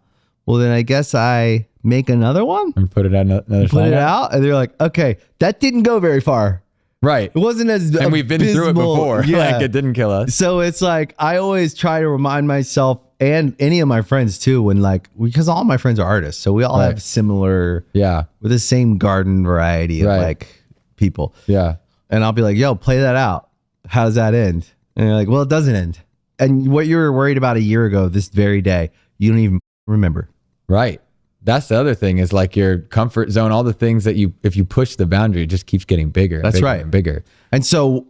Speaker 1: Well, then I guess I make another one
Speaker 2: and put it out.
Speaker 1: Put it out, and they're like, okay, that didn't go very far.
Speaker 2: Right.
Speaker 1: It wasn't as
Speaker 2: and we've been through it before.
Speaker 1: Yeah.
Speaker 2: Like it didn't kill us.
Speaker 1: So it's like I always try to remind myself and any of my friends too, when like because all my friends are artists, so we all have similar we're the same garden variety of like people. Yeah. And I'll be like, yo, play that out. How does that end? And you're like, well, it doesn't end. And what you were worried about a year ago, this very day, you don't even remember.
Speaker 2: Right. That's the other thing is like your comfort zone, all the things that if you push the boundary, it just keeps getting bigger.
Speaker 1: That's
Speaker 2: bigger
Speaker 1: right.
Speaker 2: And bigger.
Speaker 1: And so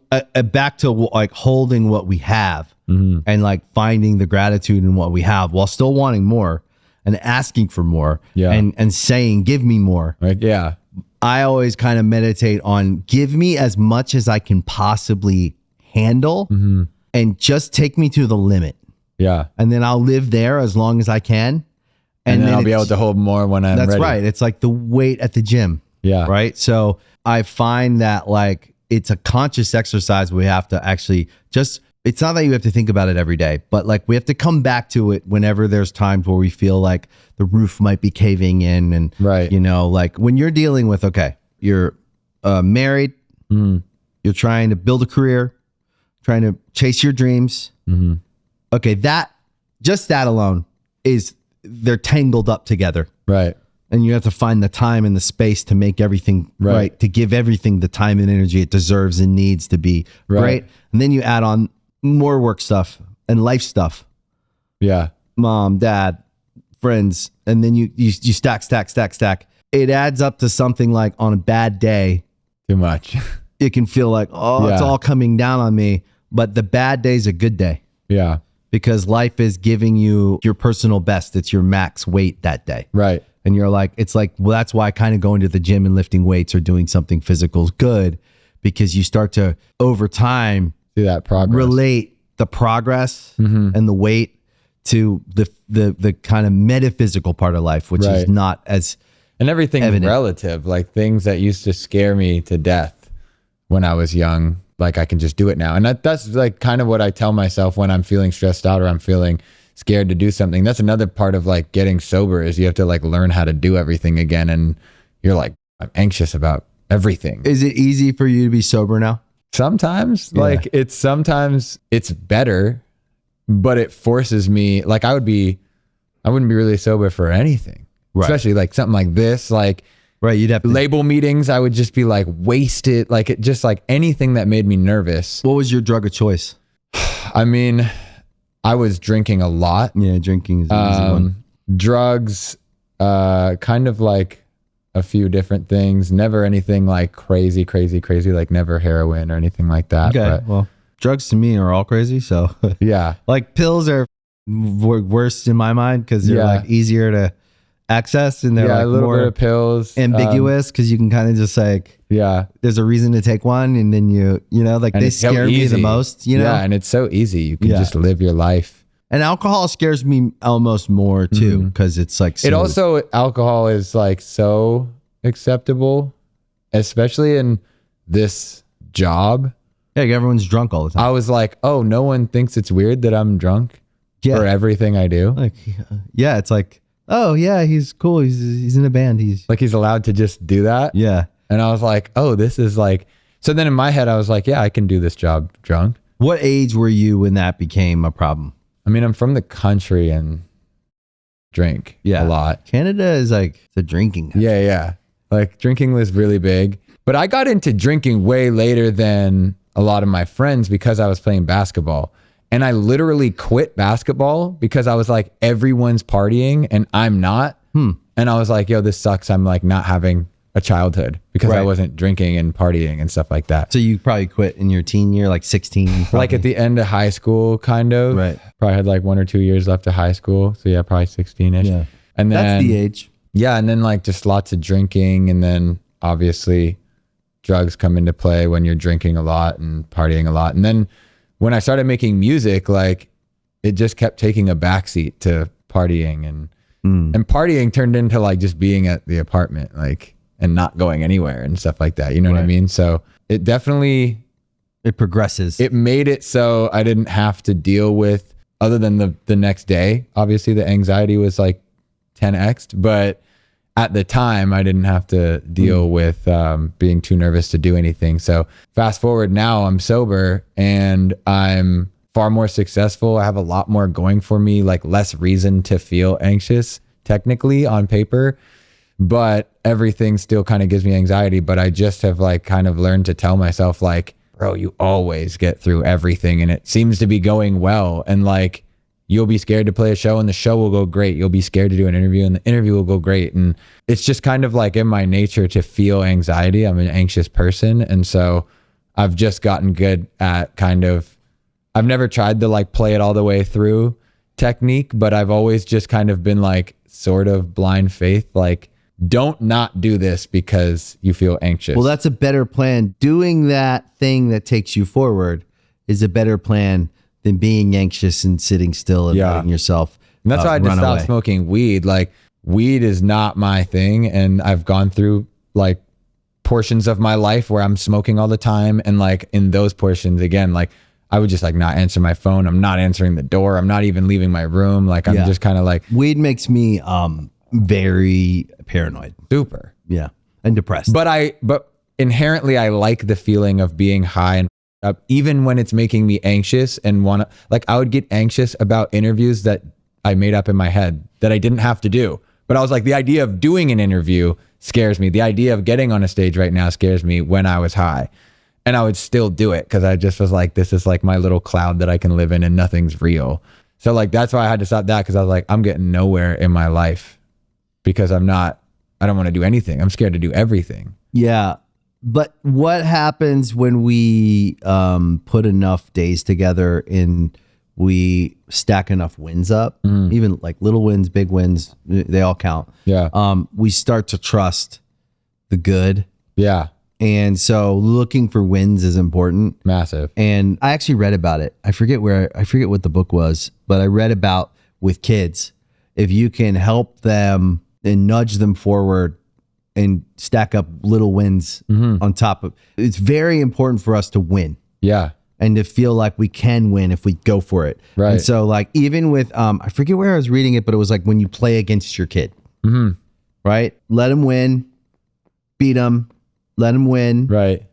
Speaker 1: back to like holding what we have and like finding the gratitude in what we have while still wanting more and asking for more and saying, give me more.
Speaker 2: Right. Yeah.
Speaker 1: I always kind of meditate on give me as much as I can possibly handle and just take me to the limit. Yeah. And then I'll live there as long as I can.
Speaker 2: And then I'll be able to hold more when I'm ready.
Speaker 1: That's right. It's like the weight at the gym. Yeah. Right. So I find that like it's a conscious exercise. We have to actually it's not that you have to think about it every day, but like we have to come back to it whenever there's times where we feel like the roof might be caving in. And, you know, like when you're dealing with, okay, you're married, you're trying to build a career, trying to chase your dreams. Okay. That alone they're tangled up together. Right. And you have to find the time and the space to make everything right, to give everything the time and energy it deserves and needs to be great. And then you add on more work stuff and life stuff. Yeah. Mom, dad, friends. And then you stack. It adds up to something like on a bad day.
Speaker 2: Too much.
Speaker 1: It can feel like, it's all coming down on me. But the bad day's a good day. Yeah. Because life is giving you your personal best. It's your max weight that day. Right. And you're like, it's like, well, that's why kind of going to the gym and lifting weights or doing something physical is good, because you start to, over time,
Speaker 2: see that progress.
Speaker 1: Relate the progress and the weight to the kind of metaphysical part of life, which is not as
Speaker 2: and everything's
Speaker 1: evident.
Speaker 2: Relative, like things that used to scare me to death when I was young. Like I can just do it now. And that's like kind of what I tell myself when I'm feeling stressed out or I'm feeling scared to do something. That's another part of like getting sober is you have to like learn how to do everything again. And you're like, I'm anxious about everything.
Speaker 1: Is it easy for you to be sober now?
Speaker 2: Sometimes like sometimes it's better, but it forces me, like I wouldn't be really sober for anything, especially like something like this, like
Speaker 1: you'd have to,
Speaker 2: label meetings. I would just be like wasted, like it just like anything that made me nervous.
Speaker 1: What was your drug of choice?
Speaker 2: I mean, I was drinking a lot.
Speaker 1: Yeah, drinking is an easy one.
Speaker 2: Drugs, kind of like a few different things. Never anything like crazy, like never heroin or anything like that.
Speaker 1: Okay, well, drugs to me are all crazy. So
Speaker 2: yeah,
Speaker 1: like pills are worse in my mind because they're like easier to access and they're like
Speaker 2: a little
Speaker 1: more
Speaker 2: bit of pills,
Speaker 1: ambiguous because you can kind of just like there's a reason to take one and then you know like and they scare me the most, you know.
Speaker 2: And it's so easy, you can just live your life.
Speaker 1: And alcohol scares me almost more too because it's like
Speaker 2: alcohol is like so acceptable, especially in this job.
Speaker 1: Yeah, everyone's drunk all the time.
Speaker 2: I was like, oh, no one thinks it's weird that I'm drunk for everything I do.
Speaker 1: Like it's like, oh yeah, he's cool. He's in a band. He's
Speaker 2: allowed to just do that.
Speaker 1: Yeah.
Speaker 2: And I was like, oh, this is like, so then in my head, I was like, yeah, I can do this job drunk.
Speaker 1: What age were you when that became a problem?
Speaker 2: I mean, I'm from the country and drink a lot.
Speaker 1: Canada is like, it's a drinking country.
Speaker 2: Yeah. Like drinking was really big. But I got into drinking way later than a lot of my friends because I was playing basketball. And I literally quit basketball because I was like, everyone's partying and I'm not. And I was like, yo, this sucks. I'm like not having a childhood because I wasn't drinking and partying and stuff like that.
Speaker 1: So you probably quit in your teen year, like 16. Probably.
Speaker 2: Like at the end of high school, kind of.
Speaker 1: Right.
Speaker 2: Probably had like 1 or 2 years left of high school. So yeah, probably 16-ish.
Speaker 1: Yeah.
Speaker 2: And then
Speaker 1: that's the age.
Speaker 2: Yeah. And then like just lots of drinking. And then obviously drugs come into play when you're drinking a lot and partying a lot. And then when I started making music, like it just kept taking a backseat to partying and partying turned into like just being at the apartment, like, and not going anywhere and stuff like that. You know what I mean? So it definitely,
Speaker 1: it progresses.
Speaker 2: It made it so I didn't have to deal with, other than the next day, obviously the anxiety was like 10x'd, but at the time I didn't have to deal with being too nervous to do anything. So fast forward now, I'm sober and I'm far more successful. I have a lot more going for me, like less reason to feel anxious technically on paper, but everything still kind of gives me anxiety. But I just have like kind of learned to tell myself like, bro, you always get through everything and it seems to be going well. And like, you'll be scared to play a show and the show will go great. You'll be scared to do an interview and the interview will go great. And it's just kind of like in my nature to feel anxiety. I'm an anxious person. And so I've just gotten good at kind of, I've never tried to like play it all the way through technique, but I've always just kind of been like sort of blind faith, like don't not do this because you feel anxious.
Speaker 1: Well, that's a better plan. Doing that thing that takes you forward is a better plan than being anxious and sitting still and letting yourself
Speaker 2: and that's why I just stopped smoking weed. Like weed is not my thing. And I've gone through like portions of my life where I'm smoking all the time. And like in those portions, again, like I would just like not answer my phone. I'm not answering the door. I'm not even leaving my room. Like I'm just kind of like.
Speaker 1: Weed makes me very paranoid.
Speaker 2: Super.
Speaker 1: Yeah. And depressed.
Speaker 2: But inherently I like the feeling of being high and up, even when it's making me anxious and want to, like I would get anxious about interviews that I made up in my head that I didn't have to do. But I was like, the idea of doing an interview scares me. The idea of getting on a stage right now scares me when I was high. And I would still do it because I just was like, this is like my little cloud that I can live in and nothing's real. So like, that's why I had to stop that because I was like, I'm getting nowhere in my life because I don't want to do anything. I'm scared to do everything.
Speaker 1: Yeah. But what happens when we put enough days together and we stack enough wins up, even like little wins, big wins, they all count.
Speaker 2: Yeah.
Speaker 1: We start to trust the good.
Speaker 2: Yeah.
Speaker 1: And so looking for wins is important.
Speaker 2: Massive.
Speaker 1: And I actually read about it. I forget what the book was, but I read about with kids, if you can help them and nudge them forward and stack up little wins on top of, it's very important for us to win.
Speaker 2: Yeah.
Speaker 1: And to feel like we can win if we go for it.
Speaker 2: Right.
Speaker 1: And so like, even with, I forget where I was reading it, but it was like when you play against your kid, right? Let them win, beat them, let them win,
Speaker 2: right?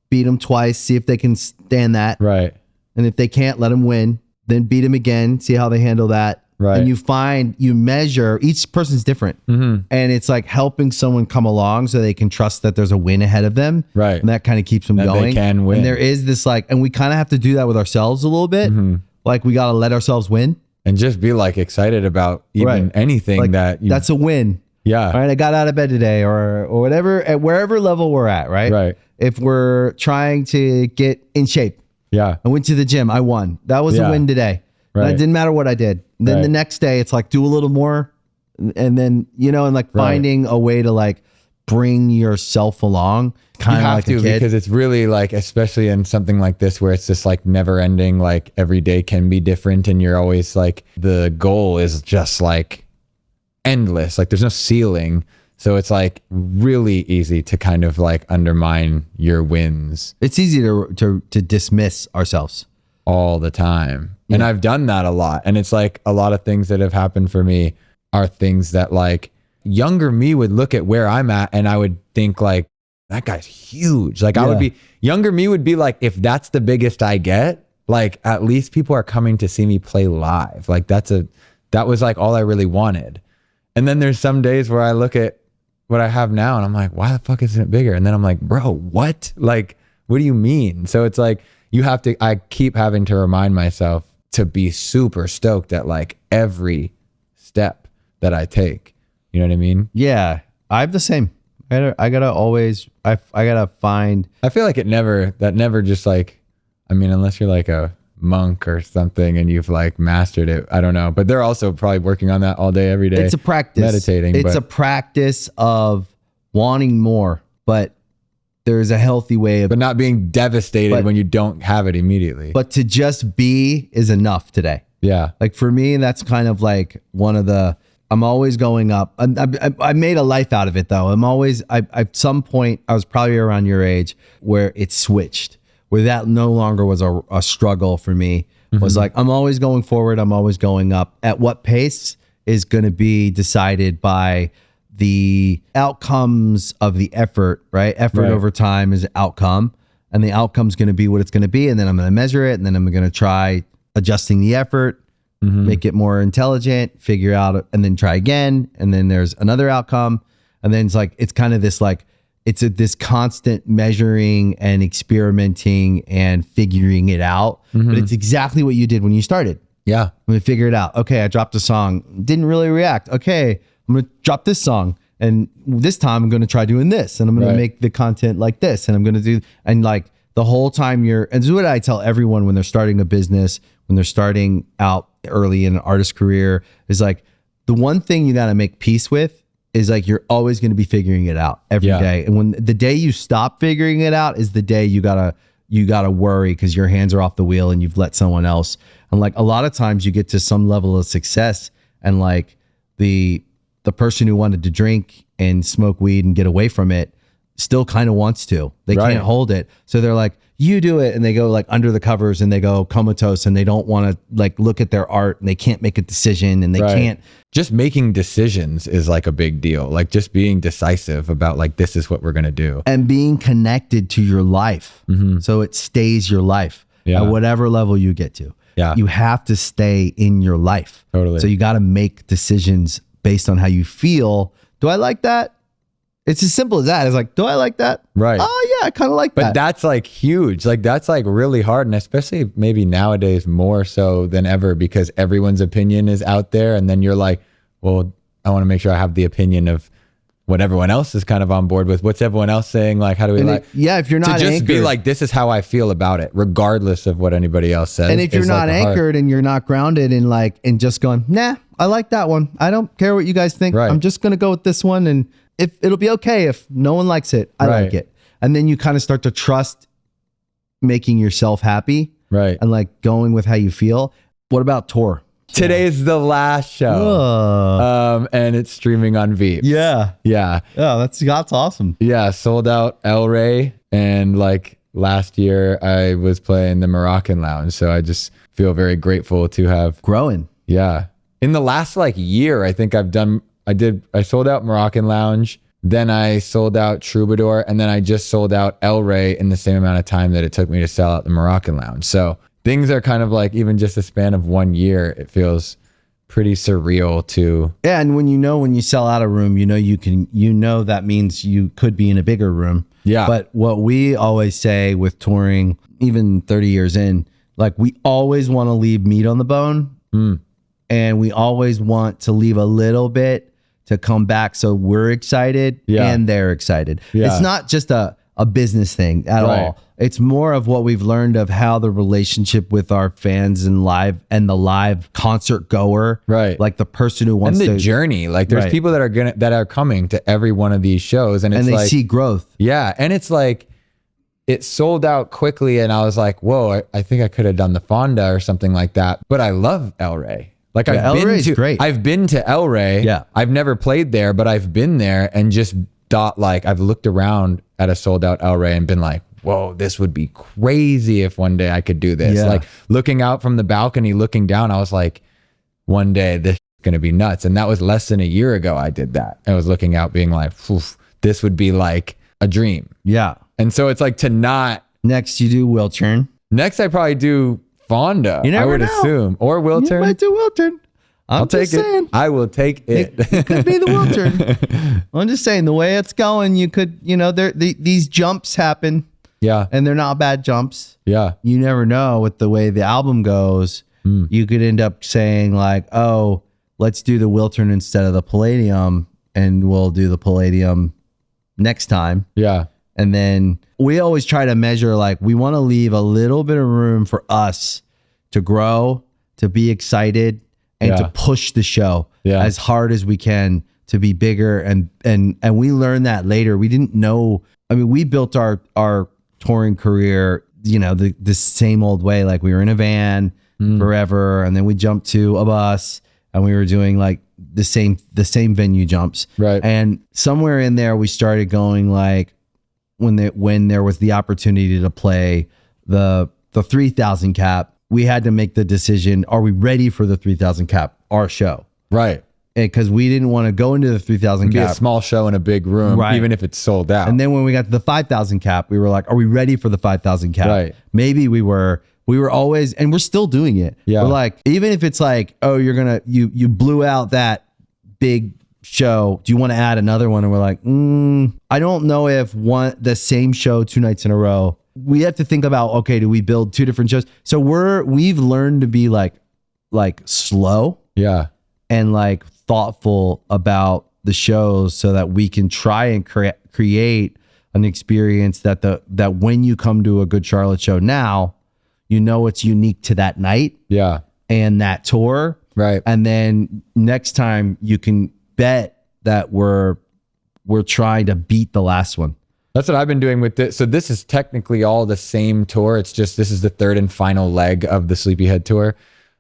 Speaker 1: Beat them twice, see if they can stand that.
Speaker 2: Right.
Speaker 1: And if they can't, let them win, then beat them again, see how they handle that.
Speaker 2: Right.
Speaker 1: And you measure, each person's different. And it's like helping someone come along so they can trust that there's a win ahead of them.
Speaker 2: Right.
Speaker 1: And that kind of keeps them
Speaker 2: that
Speaker 1: going.
Speaker 2: They can win.
Speaker 1: And there is this like, and we kind of have to do that with ourselves a little bit. Like we got to let ourselves win.
Speaker 2: And just be like excited about even anything
Speaker 1: like, that's a win.
Speaker 2: Yeah.
Speaker 1: All right. I got out of bed today or whatever, at wherever level we're at. Right.
Speaker 2: Right.
Speaker 1: If we're trying to get in shape.
Speaker 2: Yeah.
Speaker 1: I went to the gym. I won. That was a win today. Right. It didn't matter what I did. Then the next day it's like, do a little more. And then, and like finding a way to like bring yourself along. Kind of like a kid.
Speaker 2: Because it's really like, especially in something like this, where it's just like never ending, like every day can be different. And you're always like, the goal is just like endless. Like there's no ceiling. So it's like really easy to kind of like undermine your wins.
Speaker 1: It's easy to dismiss ourselves
Speaker 2: all the time. And I've done that a lot. And it's like a lot of things that have happened for me are things that like younger me would look at where I'm at and I would think like, that guy's huge. Like I would be, younger me would be like, if that's the biggest I get, like at least people are coming to see me play live. Like that was like all I really wanted. And then there's some days where I look at what I have now and I'm like, why the fuck isn't it bigger? And then I'm like, bro, what? Like, what do you mean? So it's like, I keep having to remind myself to be super stoked at like every step that I take. You know what I mean?
Speaker 1: Yeah. I have the same. I gotta always, I gotta find.
Speaker 2: I feel like that never just like, I mean, unless you're like a monk or something and you've like mastered it. I don't know. But they're also probably working on that all day, every day.
Speaker 1: It's a practice.
Speaker 2: Meditating.
Speaker 1: It's a practice of wanting more, but there's a healthy way of.
Speaker 2: But not being devastated when you don't have it immediately.
Speaker 1: But to just be is enough today.
Speaker 2: Yeah.
Speaker 1: Like for me, that's kind of like one of the, I'm always going up. I made a life out of it though. At some point, I was probably around your age where it switched, where that no longer was a struggle for me. Was like, I'm always going forward. I'm always going up. At what pace is going to be decided by the outcomes of the effort, right? Effort over time is outcome, and the outcome's going to be what it's going to be. And then I'm going to measure it, and then I'm going to try adjusting the effort, make it more intelligent, figure out, and then try again. And then there's another outcome. And then it's like, it's kind of this like, this constant measuring and experimenting and figuring it out. But it's exactly what you did when you started.
Speaker 2: Yeah.
Speaker 1: When we figure it out. Okay, I dropped a song, didn't really react. Okay, I'm going to drop this song. And this time I'm going to try doing this. And I'm going to make the content like this. And I'm going to do, and like the whole time and this is what I tell everyone when they're starting a business, when they're starting out early in an artist career, is like the one thing you got to make peace with is like you're always going to be figuring it out every day. And when the day you stop figuring it out is the day you gotta worry because your hands are off the wheel and you've let someone else. And like a lot of times you get to some level of success and like the person who wanted to drink and smoke weed and get away from it still kind of wants to. They can't hold it. So they're like, you do it. And they go like under the covers and they go comatose and they don't want to like look at their art and they can't make a decision and they can't.
Speaker 2: Just making decisions is like a big deal. Like just being decisive about like, this is what we're going to do.
Speaker 1: And being connected to your life. So it stays your life at whatever level you get to.
Speaker 2: Yeah.
Speaker 1: You have to stay in your life.
Speaker 2: Totally.
Speaker 1: So you got to make decisions based on how you feel. Do I like that? It's as simple as that. It's like, do I like that?
Speaker 2: Right.
Speaker 1: Oh yeah, I kind of like that.
Speaker 2: But that's like huge. Like that's like really hard. And especially maybe nowadays more so than ever because everyone's opinion is out there. And then you're like, well, I want to make sure I have the opinion of what everyone else is kind of on board with. What's everyone else saying? Like, how do we like?
Speaker 1: If you're not
Speaker 2: to just
Speaker 1: anchored,
Speaker 2: be like, this is how I feel about it, regardless of what anybody else says.
Speaker 1: And if you're not anchored and you're not grounded in like, and just going, nah, I like that one. I don't care what you guys think. I'm just going to go with this one. And if it'll be okay if no one likes it, I like it. And then you kind of start to trust making yourself happy.
Speaker 2: Right.
Speaker 1: And like going with how you feel. What about tour?
Speaker 2: Today's the last show. And it's streaming on Veep.
Speaker 1: Yeah.
Speaker 2: Yeah.
Speaker 1: Oh, that's awesome.
Speaker 2: Yeah. Sold out El Rey. And like last year I was playing the Moroccan Lounge. So I just feel very grateful to have
Speaker 1: growing.
Speaker 2: Yeah. In the last like year, I think I sold out Moroccan Lounge, then I sold out Troubadour, and then I just sold out El Rey in the same amount of time that it took me to sell out the Moroccan Lounge. So things are kind of like, even just a span of 1 year, it feels pretty surreal to.
Speaker 1: Yeah. And when you sell out a room, that means you could be in a bigger room.
Speaker 2: Yeah.
Speaker 1: But what we always say with touring, even 30 years in, like we always want to leave meat on the bone. And we always want to leave a little bit to come back so we're excited and they're excited. It's not just a business thing at all. It's more of what we've learned of how the relationship with our fans and the live concert goer, like the person who wants
Speaker 2: and the journey. Like there's people that are coming to every one of these shows and they
Speaker 1: see growth.
Speaker 2: Yeah. And it's like, it sold out quickly and I was like, whoa, I think I could have done the Fonda or something like that. But I love El Rey. Like I've been to El Rey.
Speaker 1: Yeah.
Speaker 2: I've never played there, but I've been there and just thought like, I've looked around at a sold out El Rey and been like, whoa, this would be crazy if one day I could do this.
Speaker 1: Yeah.
Speaker 2: Like looking out from the balcony, looking down, I was like, one day this is going to be nuts. And that was less than a year ago I did that. I was looking out being like, this would be like a dream.
Speaker 1: Yeah.
Speaker 2: And so it's like to not.
Speaker 1: Next, you do Wiltern.
Speaker 2: Next, I probably do Fonda.
Speaker 1: You never
Speaker 2: I would
Speaker 1: know.
Speaker 2: assume. Or
Speaker 1: You
Speaker 2: Wiltern.
Speaker 1: might do Wiltern.
Speaker 2: I'll take
Speaker 1: saying.
Speaker 2: it. I will take it.
Speaker 1: It could be the Wiltern. I'm just saying, the way it's going, you could, these jumps happen,
Speaker 2: Yeah.
Speaker 1: and they're not bad jumps.
Speaker 2: Yeah.
Speaker 1: You never know with the way the album goes. You could end up saying like, oh, let's do the Wiltern instead of the Palladium, and we'll do the Palladium next time.
Speaker 2: Yeah.
Speaker 1: And then we always try to measure, like, we want to leave a little bit of room for us to grow, to be excited, and to push the show as hard as we can to be bigger. And we learned that later. We didn't know. I mean, we built our touring career, the same old way. Like, we were in a van forever, and then we jumped to a bus, and we were doing like the same venue jumps.
Speaker 2: Right.
Speaker 1: And somewhere in there, we started going like, when there was the opportunity to play the 3,000 cap, we had to make the decision, are we ready for the 3,000 cap, our show?
Speaker 2: Right.
Speaker 1: Because we didn't want to go into the 3,000
Speaker 2: Be
Speaker 1: cap.
Speaker 2: a small show in a big room,
Speaker 1: Right.
Speaker 2: even if it's sold out.
Speaker 1: And then when we got to the 5,000 cap, we were like, are we ready for the 5,000 cap?
Speaker 2: Right.
Speaker 1: Maybe we were always, and we're still doing it.
Speaker 2: Yeah.
Speaker 1: We're like, even if it's like, oh, you blew out that big show, do you want to add another one? And we're like, I don't know if the same show 2 nights in a row. We have to think about, okay, do we build 2 different shows? So we've learned to be like slow
Speaker 2: yeah.
Speaker 1: and like thoughtful about the shows, so that we can try and create an experience that when you come to a Good Charlotte show now, it's unique to that night
Speaker 2: Yeah.
Speaker 1: and that tour.
Speaker 2: Right.
Speaker 1: And then next time you can bet that we're trying to beat the last one.
Speaker 2: That's what I've been doing with this. So this is technically all the same tour. It's just, this is the 3rd and final leg of the Sleepyhead tour.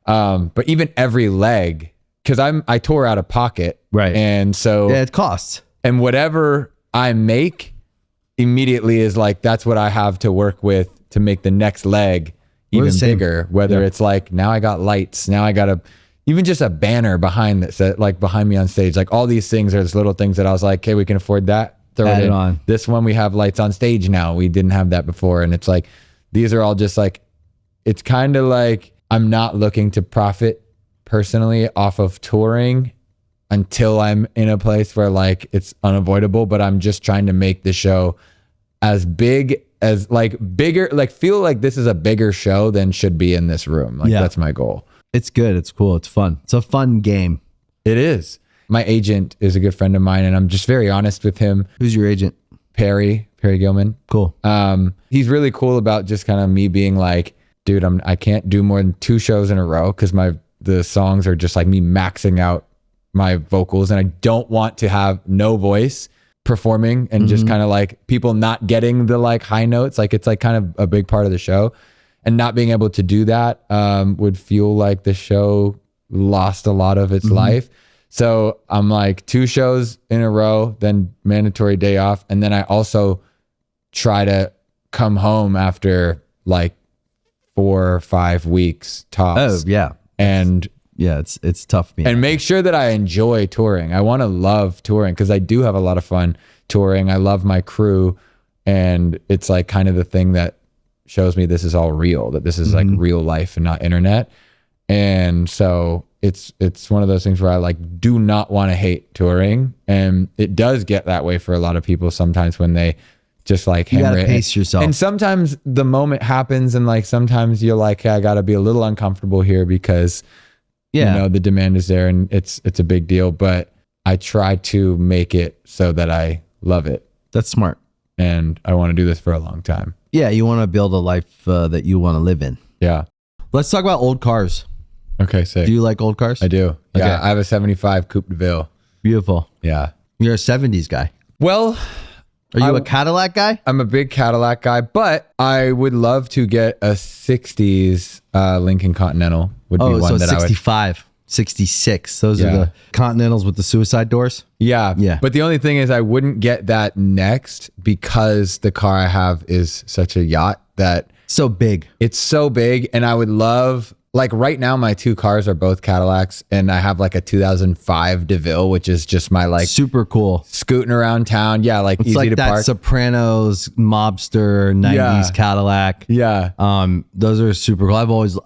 Speaker 2: But even every leg, because I tour out of pocket.
Speaker 1: Right.
Speaker 2: And so
Speaker 1: Yeah, it costs.
Speaker 2: and whatever I make immediately is like, that's what I have to work with to make the next leg
Speaker 1: We're the
Speaker 2: even
Speaker 1: same.
Speaker 2: bigger. Whether
Speaker 1: Yeah.
Speaker 2: it's like, now I got lights, now I got even just a banner behind behind me on stage. Like, all these things are just little things that I was like, okay, we can afford that. Throw
Speaker 1: Add
Speaker 2: it
Speaker 1: it
Speaker 2: in.
Speaker 1: on.
Speaker 2: This one, we have lights on stage now. We didn't have that before. And it's like, these are all just like, it's kind of like, I'm not looking to profit personally off of touring until I'm in a place where like it's unavoidable, but I'm just trying to make the show as big as bigger, feel like this is a bigger show than should be in this room. Like, that's my goal.
Speaker 1: It's good. It's cool. It's fun. It's a fun game.
Speaker 2: It is. My agent is a good friend of mine, and I'm just very honest with him.
Speaker 1: Who's your agent?
Speaker 2: Perry Gilman.
Speaker 1: Cool.
Speaker 2: He's really cool about just kind of me being like, dude, I can't do more than 2 shows in a row, because the songs are just like me maxing out my vocals, and I don't want to have no voice performing and just kind of like people not getting the like high notes. Like, it's like kind of a big part of the show, and not being able to do that would feel like the show lost a lot of its life. So I'm like 2 shows in a row, then mandatory day off. And then I also try to come home after like 4 or 5 weeks tops.
Speaker 1: Oh yeah.
Speaker 2: And
Speaker 1: Yeah, it's tough.
Speaker 2: and make sure that I enjoy touring. I want to love touring, because I do have a lot of fun touring. I love my crew, and it's like kind of the thing that shows me this is all real, that this is like real life and not internet. And so it's one of those things where I like do not want to hate touring, and it does get that way for a lot of people sometimes when they just like
Speaker 1: You
Speaker 2: hammer
Speaker 1: gotta
Speaker 2: it.
Speaker 1: pace yourself.
Speaker 2: And sometimes the moment happens, and like sometimes you're like, hey, I got to be a little uncomfortable here because the demand is there, and it's a big deal. But I try to make it so that I love it,
Speaker 1: That's smart.
Speaker 2: and I want to do this for a long time.
Speaker 1: Yeah, you want to build a life that you want to live in.
Speaker 2: Yeah.
Speaker 1: Let's talk about old cars.
Speaker 2: Okay, sick.
Speaker 1: Do you like old cars?
Speaker 2: I do. Yeah,
Speaker 1: Okay.
Speaker 2: I have a 75 Coupe de Ville.
Speaker 1: Beautiful.
Speaker 2: Yeah.
Speaker 1: You're a 70s guy.
Speaker 2: Well,
Speaker 1: Are you a Cadillac guy?
Speaker 2: I'm a big Cadillac guy, but I would love to get a 60s Lincoln Continental would be
Speaker 1: Oh,
Speaker 2: one
Speaker 1: so
Speaker 2: that I would.
Speaker 1: 65, 66. Those
Speaker 2: Yeah.
Speaker 1: are the Continentals with the suicide doors.
Speaker 2: Yeah.
Speaker 1: Yeah.
Speaker 2: But the only thing is I wouldn't get that next, because the car I have is such a yacht that
Speaker 1: So big.
Speaker 2: it's so big, and I would love like right now, my 2 cars are both Cadillacs, and I have like a 2005 DeVille, which is just my like
Speaker 1: super cool.
Speaker 2: scooting around town. Yeah, like
Speaker 1: It's
Speaker 2: easy
Speaker 1: like
Speaker 2: to
Speaker 1: that
Speaker 2: park.
Speaker 1: Sopranos mobster 90s
Speaker 2: Yeah.
Speaker 1: Cadillac.
Speaker 2: Yeah.
Speaker 1: Those are super cool.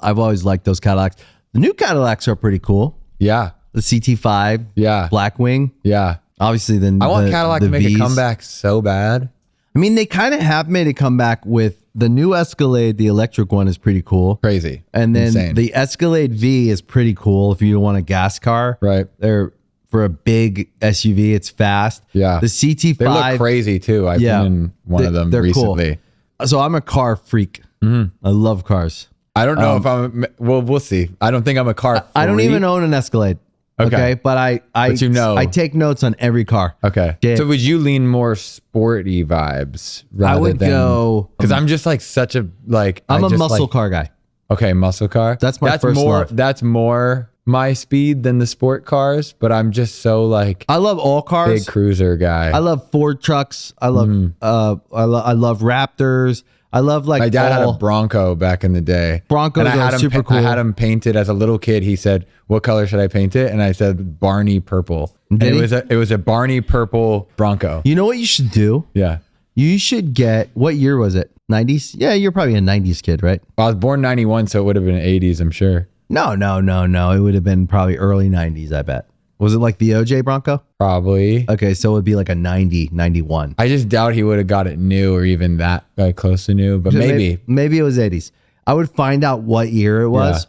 Speaker 1: I've always liked those Cadillacs. The new Cadillacs are pretty cool.
Speaker 2: Yeah.
Speaker 1: The CT5,
Speaker 2: Yeah.
Speaker 1: Blackwing.
Speaker 2: Yeah.
Speaker 1: Obviously,
Speaker 2: I want Cadillac to make
Speaker 1: Vs.
Speaker 2: a comeback so bad.
Speaker 1: I mean, they kind of have made a comeback with the new Escalade. The electric one is pretty cool.
Speaker 2: Crazy.
Speaker 1: And then
Speaker 2: Insane.
Speaker 1: the Escalade V is pretty cool if you want a gas car.
Speaker 2: Right.
Speaker 1: They're for a big SUV, it's fast.
Speaker 2: Yeah.
Speaker 1: The CT5.
Speaker 2: They look crazy too. I've been in one of them
Speaker 1: they're
Speaker 2: recently.
Speaker 1: Cool. So I'm a car freak. I love cars.
Speaker 2: I don't know if I'm, well, we'll see. I don't think I'm a car freak.
Speaker 1: I don't even own an Escalade.
Speaker 2: Okay.
Speaker 1: But
Speaker 2: But you know.
Speaker 1: I take notes on every car.
Speaker 2: Okay.
Speaker 1: Yeah.
Speaker 2: So would you lean more sporty vibes rather
Speaker 1: I would
Speaker 2: than,
Speaker 1: go.
Speaker 2: because I'm just like such a, like,
Speaker 1: I'm
Speaker 2: I
Speaker 1: a
Speaker 2: just
Speaker 1: muscle
Speaker 2: like,
Speaker 1: car guy.
Speaker 2: Okay. Muscle car.
Speaker 1: That's my first
Speaker 2: more,
Speaker 1: love.
Speaker 2: That's more my speed than the sport cars, but I'm just so like
Speaker 1: I love all cars.
Speaker 2: big cruiser guy.
Speaker 1: I love Ford trucks. I love I love Raptors. I love like
Speaker 2: My dad had
Speaker 1: all
Speaker 2: a Bronco back in the day.
Speaker 1: Broncos
Speaker 2: And I had
Speaker 1: are
Speaker 2: him,
Speaker 1: super cool.
Speaker 2: I had him painted as a little kid. He said, "What color should I paint it?" And I said, "Barney purple." And
Speaker 1: Did he?
Speaker 2: it was a Barney purple Bronco.
Speaker 1: You know what you should do?
Speaker 2: Yeah.
Speaker 1: You should get, what year was it? 90s? Yeah, you're probably a 90s kid, right?
Speaker 2: I was born 91, so it would have been 80s, I'm sure.
Speaker 1: No. It would have been probably early 90s, I bet. Was it like the OJ Bronco?
Speaker 2: Probably.
Speaker 1: Okay, so it would be like a 90, 91.
Speaker 2: I just doubt he would have got it new or even that close to new, but maybe.
Speaker 1: Maybe it was 80s. I would find out what year it was,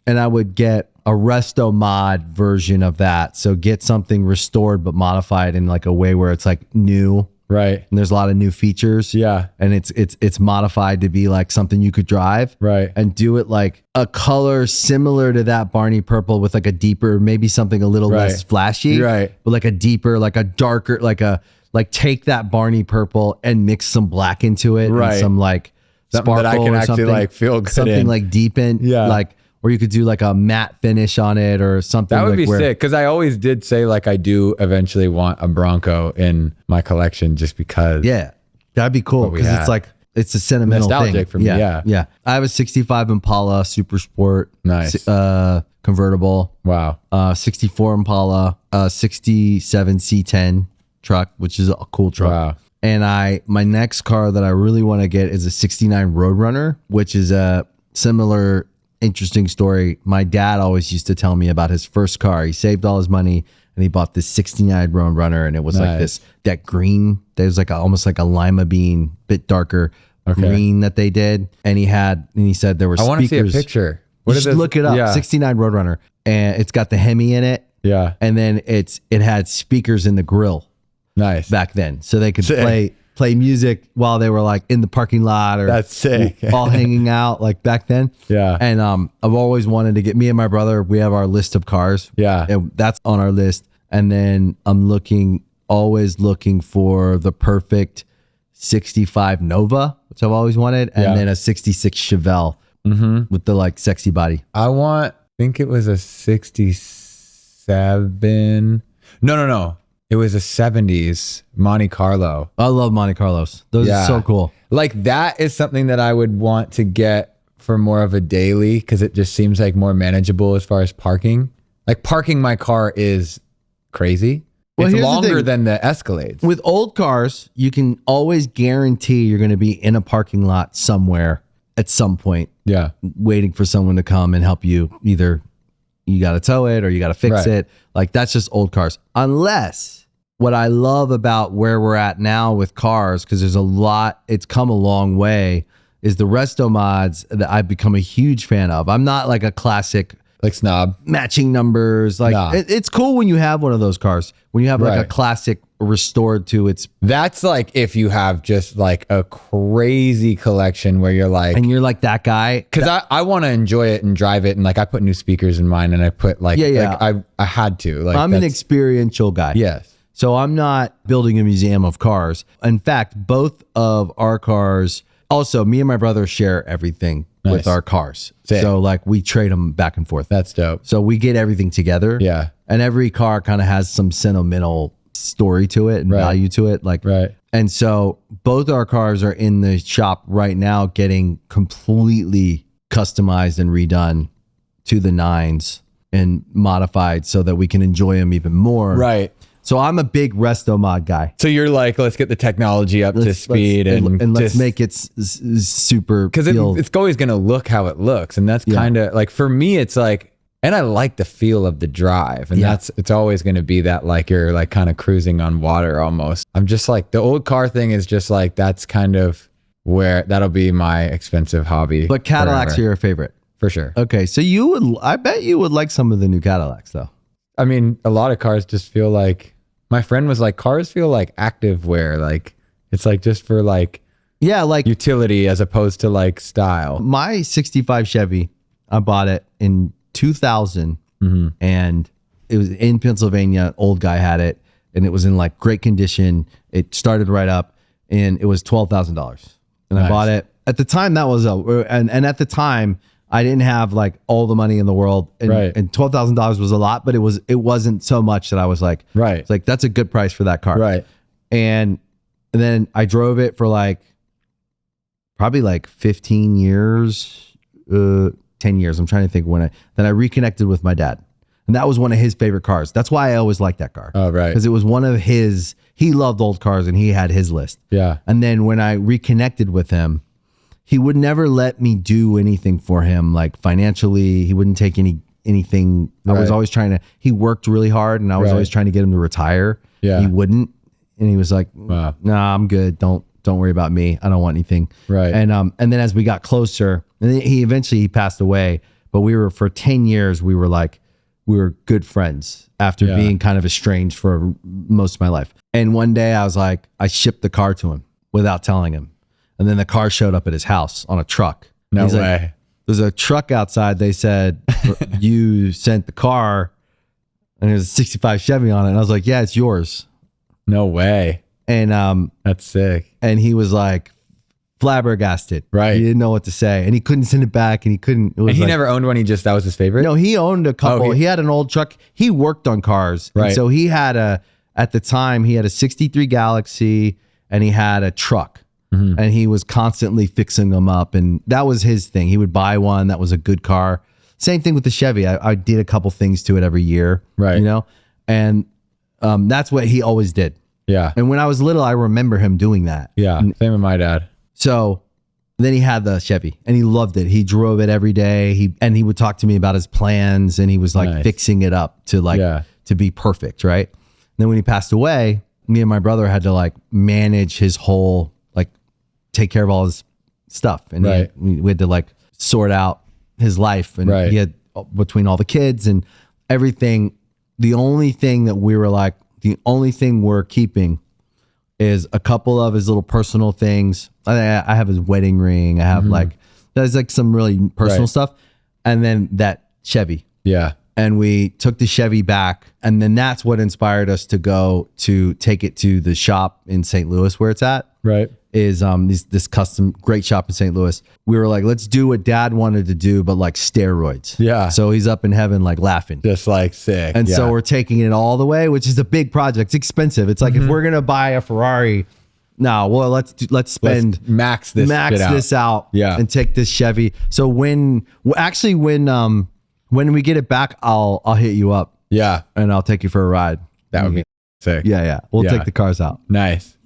Speaker 1: and I would get a resto mod version of that. So get something restored but modified in like a way where it's like new.
Speaker 2: Right.
Speaker 1: And there's a lot of new features.
Speaker 2: Yeah.
Speaker 1: And it's modified to be like something you could drive.
Speaker 2: Right.
Speaker 1: And do it like a color similar to that Barney purple with like a deeper, maybe something a little less flashy.
Speaker 2: Right.
Speaker 1: But like a deeper, like a darker, like take that Barney purple and mix some black into it.
Speaker 2: Right.
Speaker 1: And some like
Speaker 2: Something that I
Speaker 1: sparkle
Speaker 2: can
Speaker 1: or
Speaker 2: actually
Speaker 1: something.
Speaker 2: like feel good
Speaker 1: Something
Speaker 2: in.
Speaker 1: like deepen.
Speaker 2: Yeah.
Speaker 1: Like, or you could do like a matte finish on it or something.
Speaker 2: That would
Speaker 1: like
Speaker 2: be
Speaker 1: where,
Speaker 2: sick, because I always did say like I do eventually want a Bronco in my collection just because.
Speaker 1: Yeah. That'd be cool.
Speaker 2: What we
Speaker 1: Because
Speaker 2: had.
Speaker 1: it's like, it's a sentimental
Speaker 2: Nostalgic
Speaker 1: thing.
Speaker 2: for me, yeah.
Speaker 1: Yeah. I have a 65 Impala Super Sport.
Speaker 2: Nice.
Speaker 1: Convertible.
Speaker 2: Wow.
Speaker 1: 64 Impala, 67 C10 truck, which is a cool truck.
Speaker 2: Wow.
Speaker 1: And my next car that I really want to get is a 69 Roadrunner, which is a similar interesting story. My dad always used to tell me about his first car. He saved all his money and he bought this 69 Roadrunner, and it was like that green. There's like almost like a lima bean, bit darker green that they did. And he said there were speakers.
Speaker 2: I want to see a picture.
Speaker 1: You should look it up.
Speaker 2: Yeah.
Speaker 1: 69 Roadrunner, and it's got the Hemi in it.
Speaker 2: Yeah.
Speaker 1: And then it had speakers in the grill
Speaker 2: Nice.
Speaker 1: back then, so they could
Speaker 2: Sick.
Speaker 1: play music while they were like in the parking lot or
Speaker 2: That's sick.
Speaker 1: all hanging out like back then.
Speaker 2: Yeah.
Speaker 1: And I've always wanted to get, me and my brother, we have our list of cars.
Speaker 2: Yeah.
Speaker 1: And that's on our list. And then I'm always looking for the perfect 65 Nova, which I've always wanted, and then a 66 Chevelle with the like sexy body.
Speaker 2: I think it was a 67. No. It was a 70s Monte Carlo.
Speaker 1: I love Monte Carlos. Those are so cool.
Speaker 2: Like that is something that I would want to get for more of a daily, because it just seems like more manageable as far as parking. Like parking my car is crazy.
Speaker 1: Well,
Speaker 2: It's
Speaker 1: here's the
Speaker 2: longer
Speaker 1: thing.
Speaker 2: than the Escalades.
Speaker 1: With old cars, you can always guarantee you're going to be in a parking lot somewhere at some point,
Speaker 2: Yeah.
Speaker 1: waiting for someone to come and help you. Either you got to tow it or you got to fix
Speaker 2: Right.
Speaker 1: it. Like that's just old cars. Unless, what I love about where we're at now with cars, because it's come a long way, is the resto mods that I've become a huge fan of. I'm not like a classic
Speaker 2: Like snob.
Speaker 1: matching numbers. Like
Speaker 2: Nah.
Speaker 1: it's cool when you have one of those cars, when you have like a
Speaker 2: Right.
Speaker 1: classic restored to its,
Speaker 2: That's like if you have just like a crazy collection where you're like,
Speaker 1: and you're like that guy.
Speaker 2: because I want to enjoy it and drive it, and like I put new speakers in mine, and I put like,
Speaker 1: Yeah.
Speaker 2: like I had to. Like
Speaker 1: I'm an
Speaker 2: that's-
Speaker 1: experiential guy.
Speaker 2: yes.
Speaker 1: So I'm not building a museum of cars. In fact, both of our cars, also me and my brother share everything
Speaker 2: Nice.
Speaker 1: with our cars.
Speaker 2: Sick.
Speaker 1: So like we trade them back and forth.
Speaker 2: That's dope.
Speaker 1: So we get everything together.
Speaker 2: Yeah.
Speaker 1: And every car kind of has some sentimental story to it and
Speaker 2: Right.
Speaker 1: value to it. Like,
Speaker 2: Right.
Speaker 1: and so both our cars are in the shop right now getting completely customized and redone to the nines and modified so that we can enjoy them even more.
Speaker 2: Right.
Speaker 1: So I'm a big resto mod guy.
Speaker 2: So you're like, let's get the technology up to speed
Speaker 1: and let's make it super.
Speaker 2: Because it's always going to look how it looks. And that's kind of like, for me, it's like, and I like the feel of the drive. And it's always going to be that, like, you're like kind of cruising on water almost. I'm just like, the old car thing is just like, that's kind of where that'll be my expensive hobby.
Speaker 1: But Cadillacs are your favorite.
Speaker 2: For sure.
Speaker 1: Okay. So I bet you would like some of the new Cadillacs though.
Speaker 2: I mean, a lot of cars just feel like, my friend was like, cars feel like active wear. Like, it's like just for like,
Speaker 1: like
Speaker 2: utility as opposed to like style.
Speaker 1: My 65 Chevy, I bought it in 2000 and it was in Pennsylvania. Old guy had it and it was in like great condition. It started right up and it was $12,000. And I bought it at the time. That was and at the time I didn't have like all the money in the world, and $12,000 was a lot, but it wasn't so much that I was like, it's like that's a good price for that car,
Speaker 2: right?
Speaker 1: And then I drove it for like probably like 15 years, 10 years. I'm trying to think then I reconnected with my dad, and that was one of his favorite cars. That's why I always liked that car.
Speaker 2: Oh, right,
Speaker 1: because it was one of his. He loved old cars, and he had his list.
Speaker 2: Yeah, and
Speaker 1: then when I reconnected with him, he would never let me do anything for him, like financially. He wouldn't take anything. I was always he worked really hard and I was always trying to get him to retire.
Speaker 2: Yeah.
Speaker 1: He wouldn't. And he was like, nah, I'm good. Don't worry about me. I don't want anything.
Speaker 2: Right.
Speaker 1: And then as we got closer, and then he eventually passed away, but for 10 years, we were good friends after being kind of estranged for most of my life. And one day I shipped the car to him without telling him. And then the car showed up at his house on a truck.
Speaker 2: No way.
Speaker 1: Like, there's a truck outside. They said, you sent the car and there's a 65 Chevy on it. And I was like, yeah, it's yours.
Speaker 2: No way.
Speaker 1: And
Speaker 2: that's sick.
Speaker 1: And he was like flabbergasted.
Speaker 2: Right.
Speaker 1: He didn't know what to say. And he couldn't send it back. And he couldn't.
Speaker 2: And he never owned one. That was his favorite?
Speaker 1: No, he owned a couple. He had an old truck. He worked on cars.
Speaker 2: Right.
Speaker 1: And so at the time, he had a 63 Galaxy and he had a truck. And he was constantly fixing them up. And that was his thing. He would buy one that was a good car. Same thing with the Chevy. I did a couple things to it every year.
Speaker 2: Right.
Speaker 1: You know? And that's what he always did.
Speaker 2: Yeah.
Speaker 1: And when I was little, I remember him doing that.
Speaker 2: Yeah. Same with my dad.
Speaker 1: So then he had the Chevy and he loved it. He drove it every day. He would talk to me about his plans and he was like fixing it up to to be perfect. Right. And then when he passed away, me and my brother had to like manage his whole, take care of all his stuff. And we had to like sort out his life and he had between all the kids and everything. The only thing that we were like, the only thing we're keeping is a couple of his little personal things. I have his wedding ring. I have there's like some really personal stuff. And then that Chevy.
Speaker 2: Yeah.
Speaker 1: And we took the Chevy back. And then that's what inspired us to go to take it to the shop in St. Louis where it's at.
Speaker 2: Right.
Speaker 1: Is this custom great shop in St. Louis. We were like, let's do what dad wanted to do, but like steroids.
Speaker 2: Yeah.
Speaker 1: So he's up in heaven, like laughing.
Speaker 2: Just like sick.
Speaker 1: And so we're taking it all the way, which is a big project. It's expensive. It's like if we're gonna buy a Ferrari, let's spend
Speaker 2: max this out. Yeah.
Speaker 1: And take this Chevy. So when we get it back, I'll hit you up.
Speaker 2: Yeah.
Speaker 1: And I'll take you for a ride.
Speaker 2: That would be sick.
Speaker 1: Yeah. We'll take the cars out.
Speaker 2: Nice.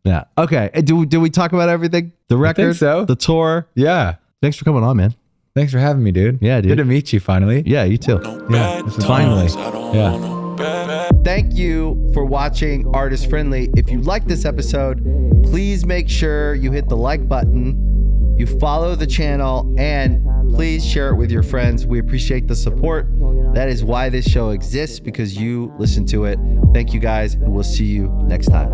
Speaker 1: Yeah. Okay. Do we talk about everything? The record?
Speaker 2: I think so.
Speaker 1: The tour?
Speaker 2: Yeah.
Speaker 1: Thanks for coming on, man.
Speaker 2: Thanks for having me, dude.
Speaker 1: Yeah, dude.
Speaker 2: Good to meet you finally.
Speaker 1: Yeah, you too.
Speaker 2: Yeah.
Speaker 1: Finally.
Speaker 2: Yeah.
Speaker 1: Thank you for watching Artist Friendly. If you like this episode, please make sure you hit the like button, you follow the channel, and please share it with your friends. We appreciate the support. That is why this show exists, because you listen to it. Thank you guys, and we'll see you next time.